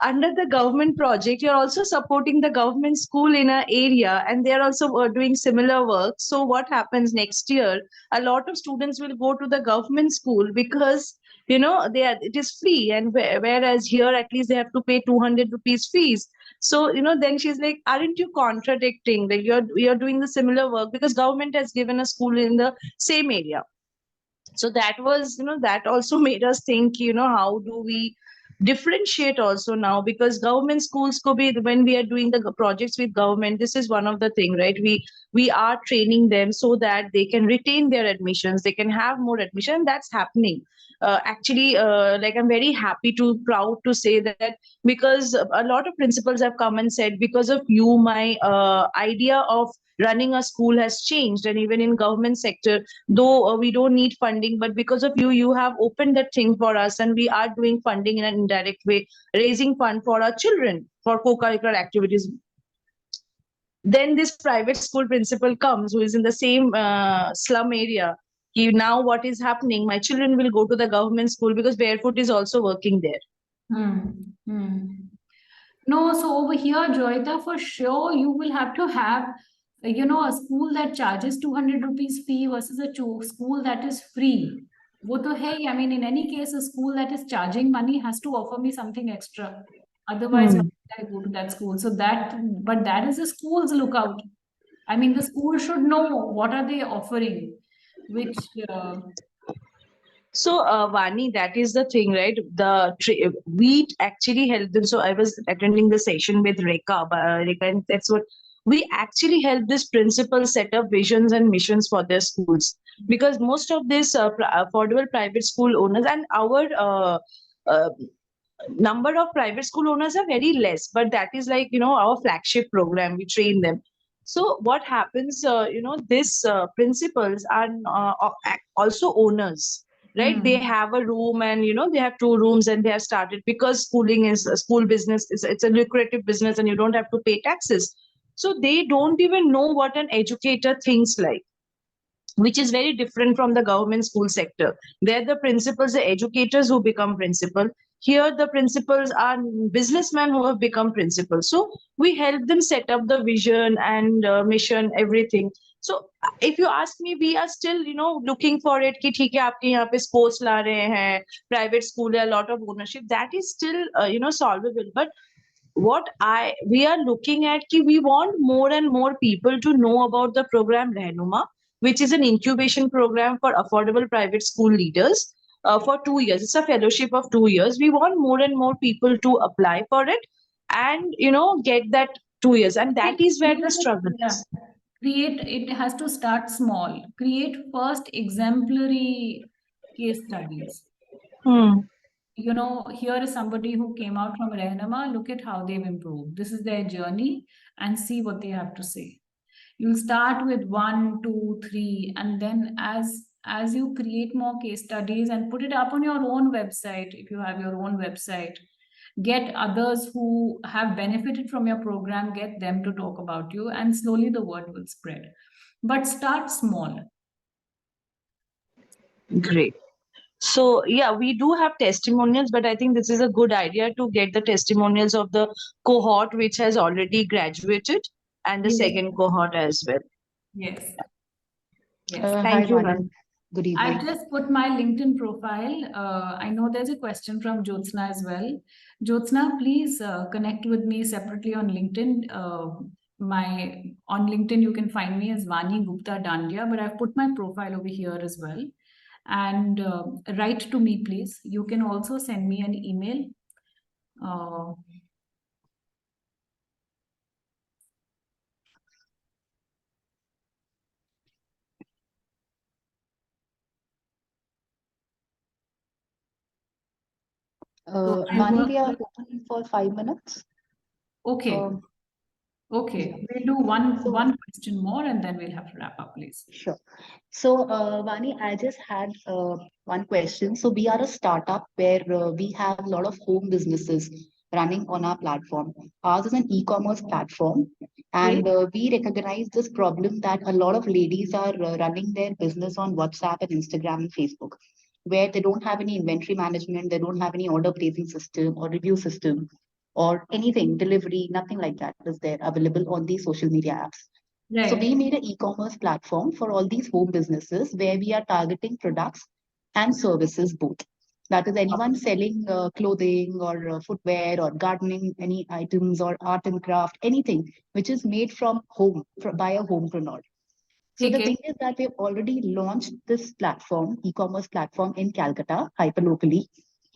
under the government project, you're also supporting the government school in an area and they're also doing similar work. So what happens next year, a lot of students will go to the government school because it is free, and whereas here at least they have to pay 200 rupees fees. So then she's like, aren't you contradicting, like you're doing the similar work because government has given a school in the same area. So that was that also made us think, how do we differentiate also now, because government schools could be, when we are doing the projects with government, this is one of the thing, right? we are training them so that they can retain their admissions, they can have more admission. That's happening. Actually, like I'm very happy to proud to say that, because a lot of principals have come and said, because of you, my idea of running a school has changed. And even in government sector, though we don't need funding, but because of you, you have opened that thing for us, and we are doing funding in an indirect way, raising fund for our children for co-curricular activities. Then this private school principal comes, who is in the same slum area. Now what is happening? My children will go to the government school because Barefoot is also working there. No, so over here, Joyita, for sure, you will have to have, a school that charges 200 rupees fee versus a school that is free. Wo to hai, I mean, in any case, a school that is charging money has to offer me something extra. Otherwise, why would I go to that school? So but that is the school's lookout. I mean, the school should know what are they offering, which, So, Vani, that is the thing, right? We actually help them. So, I was attending the session with Rekha, and that's what we actually help this principal set up visions and missions for their schools, because most of these affordable private school owners, and our uh, number of private school owners are very less, but that is like, our flagship program. We train them. So what happens, these principals are also owners, right? They have a room, and they have 2 rooms, and they have started, because schooling is a school business, it's a lucrative business, and you don't have to pay taxes. So they don't even know what an educator thinks like, which is very different from the government school sector. There, the principals are educators who become principal. Here, the principals are businessmen who have become principals. So we help them set up the vision and mission, everything. So if you ask me, we are still, looking for it. Ki, theek hai, aapke yahan pe sports la rahe hain, private school, a lot of ownership. That is still, solvable. But we are looking at, ki we want more and more people to know about the program Rehnuma, which is an incubation program for affordable private school leaders for 2 years. It's a fellowship of 2 years. We want more and more people to apply for it and, get that 2 years. And that is where the struggle is. It has to start small. Create first exemplary case studies. Here is somebody who came out from Rehnama. Look at how they've improved. This is their journey, and see what they have to say. You'll start with 1, 2, 3, and then as you create more case studies and put it up on your own website, if you have your own website, get others who have benefited from your program, get them to talk about you, and slowly the word will spread. But start small. Great. So yeah, we do have testimonials, but I think this is a good idea to get the testimonials of the cohort which has already graduated, and the second cohort as well. Yes. Thank you, ma'am. Good evening. I've just put my LinkedIn profile. I know there's a question from Jyotsna as well. Jyotsna, please connect with me separately on LinkedIn. On LinkedIn, you can find me as Vani Gupta Dandia, but I've put my profile over here as well. And write to me, please. You can also send me an email. Vani, we are open for 5 minutes. Okay. Okay, we'll do one question more, and then we'll have to wrap up, please. Sure. So, Vani, I just had one question. So, we are a startup where we have a lot of home businesses running on our platform. Ours is an e-commerce platform, and we recognize this problem that a lot of ladies are running their business on WhatsApp and Instagram and Facebook, where they don't have any inventory management, they don't have any order placing system or review system, or anything, delivery, nothing like that is there available on these social media apps. Right. So we made an e-commerce platform for all these home businesses where we are targeting products and services both. That is anyone selling clothing or footwear or gardening, any items or art and craft, anything which is made from home by a homepreneur. So the thing is that we've already launched this platform, e-commerce platform in Calcutta, hyperlocally.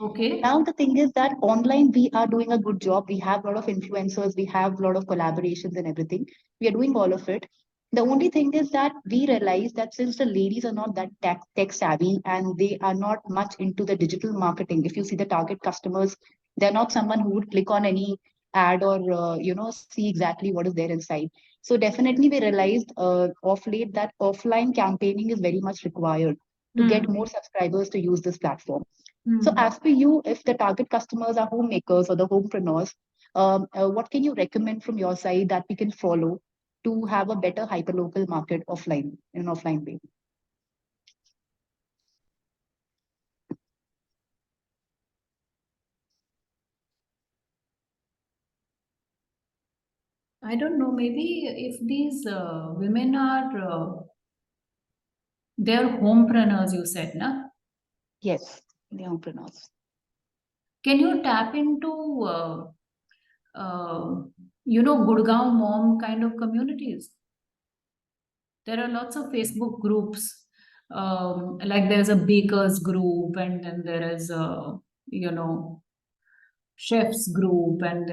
Okay. Now the thing is that online we are doing a good job. We have a lot of influencers, we have a lot of collaborations and everything. We are doing all of it. The only thing is that we realize that since the ladies are not that tech savvy and they are not much into the digital marketing, if you see the target customers, they're not someone who would click on any ad or see exactly what is there inside. So definitely we realized of late that offline campaigning is very much required to get more subscribers to use this platform. So as per you, if the target customers are homemakers or the homepreneurs, what can you recommend from your side that we can follow to have a better hyperlocal market offline, in an offline way? I don't know, maybe if these women are, they're homepreneurs, you said, na? Yes, the homepreneurs. Can you tap into, Gurgaon mom kind of communities? There are lots of Facebook groups. Like there's a bakers group, and then there is a, chefs group, and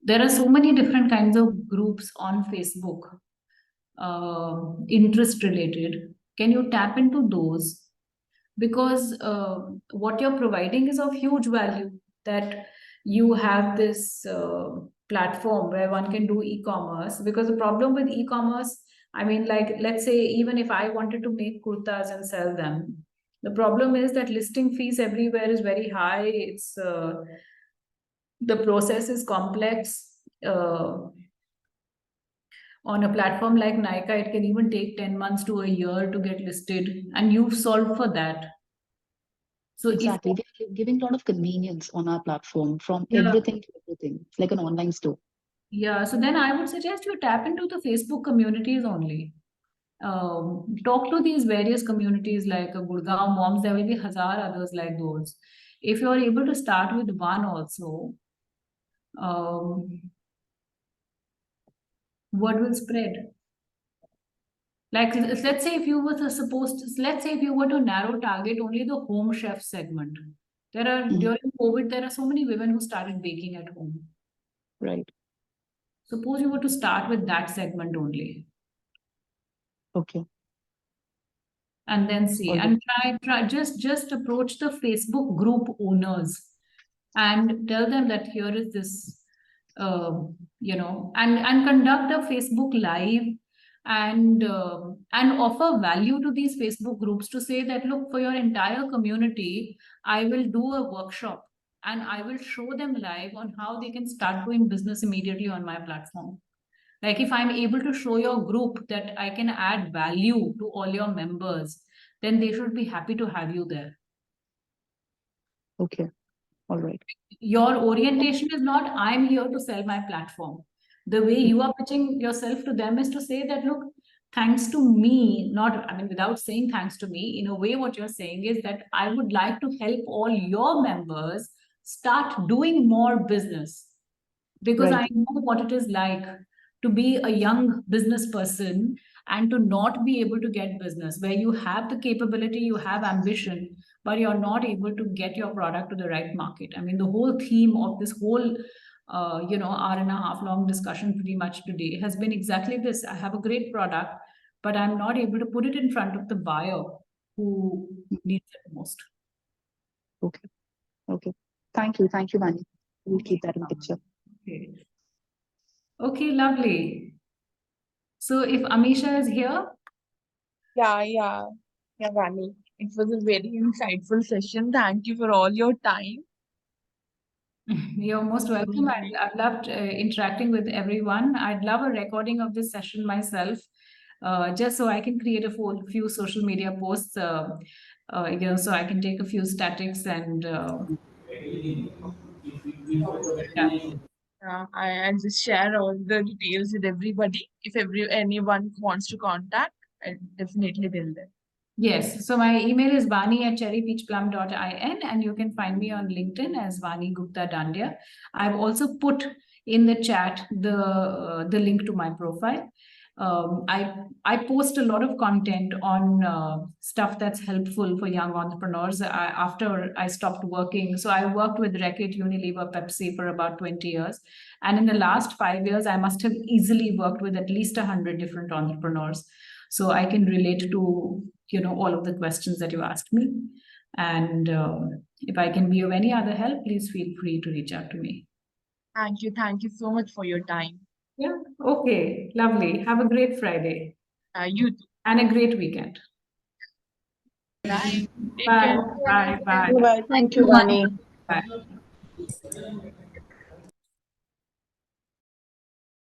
there are so many different kinds of groups on Facebook, interest related. Can you tap into those? Because what you're providing is of huge value, that you have this platform where one can do e-commerce. Because the problem with e-commerce, I mean, like, let's say even if I wanted to make kurtas and sell them, the problem is that listing fees everywhere is very high. It's the process is complex. On a platform like Nykaa, it can even take 10 months to a year to get listed, and you've solved for that. So Exactly. We are giving a lot of convenience on our platform, from Yeah. everything to everything. It's like an online store. Yeah, so then I would suggest you tap into the Facebook communities only. Talk to these various communities like Gurgaon Moms. There will be hazar others like those. If you're able to start with one also, word will spread. Like, let's say if you were let's say if you were to narrow target only the home chef segment. There are, during COVID, there are so many women who started baking at home. Right. Suppose you were to start with that segment only. Okay. And then see, Okay. and just approach the Facebook group owners and tell them that here is this, and conduct a Facebook live and offer value to these Facebook groups to say that, look, for your entire community, I will do a workshop and I will show them live on how they can start doing business immediately on my platform. Like, if I'm able to show your group that I can add value to all your members, then they should be happy to have you there. Okay. All right. Your orientation is not, I'm here to sell my platform. The way you are pitching yourself to them is to say that, look, thanks to me, without saying thanks to me, in a way, what you're saying is that I would like to help all your members start doing more business. Because Right. I know what it is like to be a young business person and to not be able to get business, where you have the capability, you have ambition, but you're not able to get your product to the right market. I mean, the whole theme of this whole hour and a half long discussion pretty much today has been exactly this. I have a great product, but I'm not able to put it in front of the buyer who needs it most. Okay. Okay. Thank you, Vani. We'll keep that in the picture. Okay, lovely. So if Amisha is here. Yeah, Vani. It was a very insightful session. Thank you for all your time. You're most welcome. I've loved interacting with everyone. I'd love a recording of this session myself, just so I can create a few social media posts, so I can take a few statics and I'll just share all the details with everybody. If anyone wants to contact, I'll definitely tell them. Yes. So my email is vani@cherrypeachplum.in, and you can find me on LinkedIn as Vani Gupta Dandia. I've also put in the chat the link to my profile. I post a lot of content on stuff that's helpful for young entrepreneurs. After I stopped working, so I worked with Reckitt, Unilever, Pepsi for about 20 years, and in the last 5 years, I must have easily worked with at least 100 different entrepreneurs. So I can relate to all of the questions that you asked me, and if I can be of any other help, please feel free to reach out to me. Thank you. Thank you so much for your time. Yeah. Okay. Lovely. Have a great Friday. You too. And a great weekend. Bye. Take Bye. care. Bye. Bye. Bye. Thank you, Vani. Bye.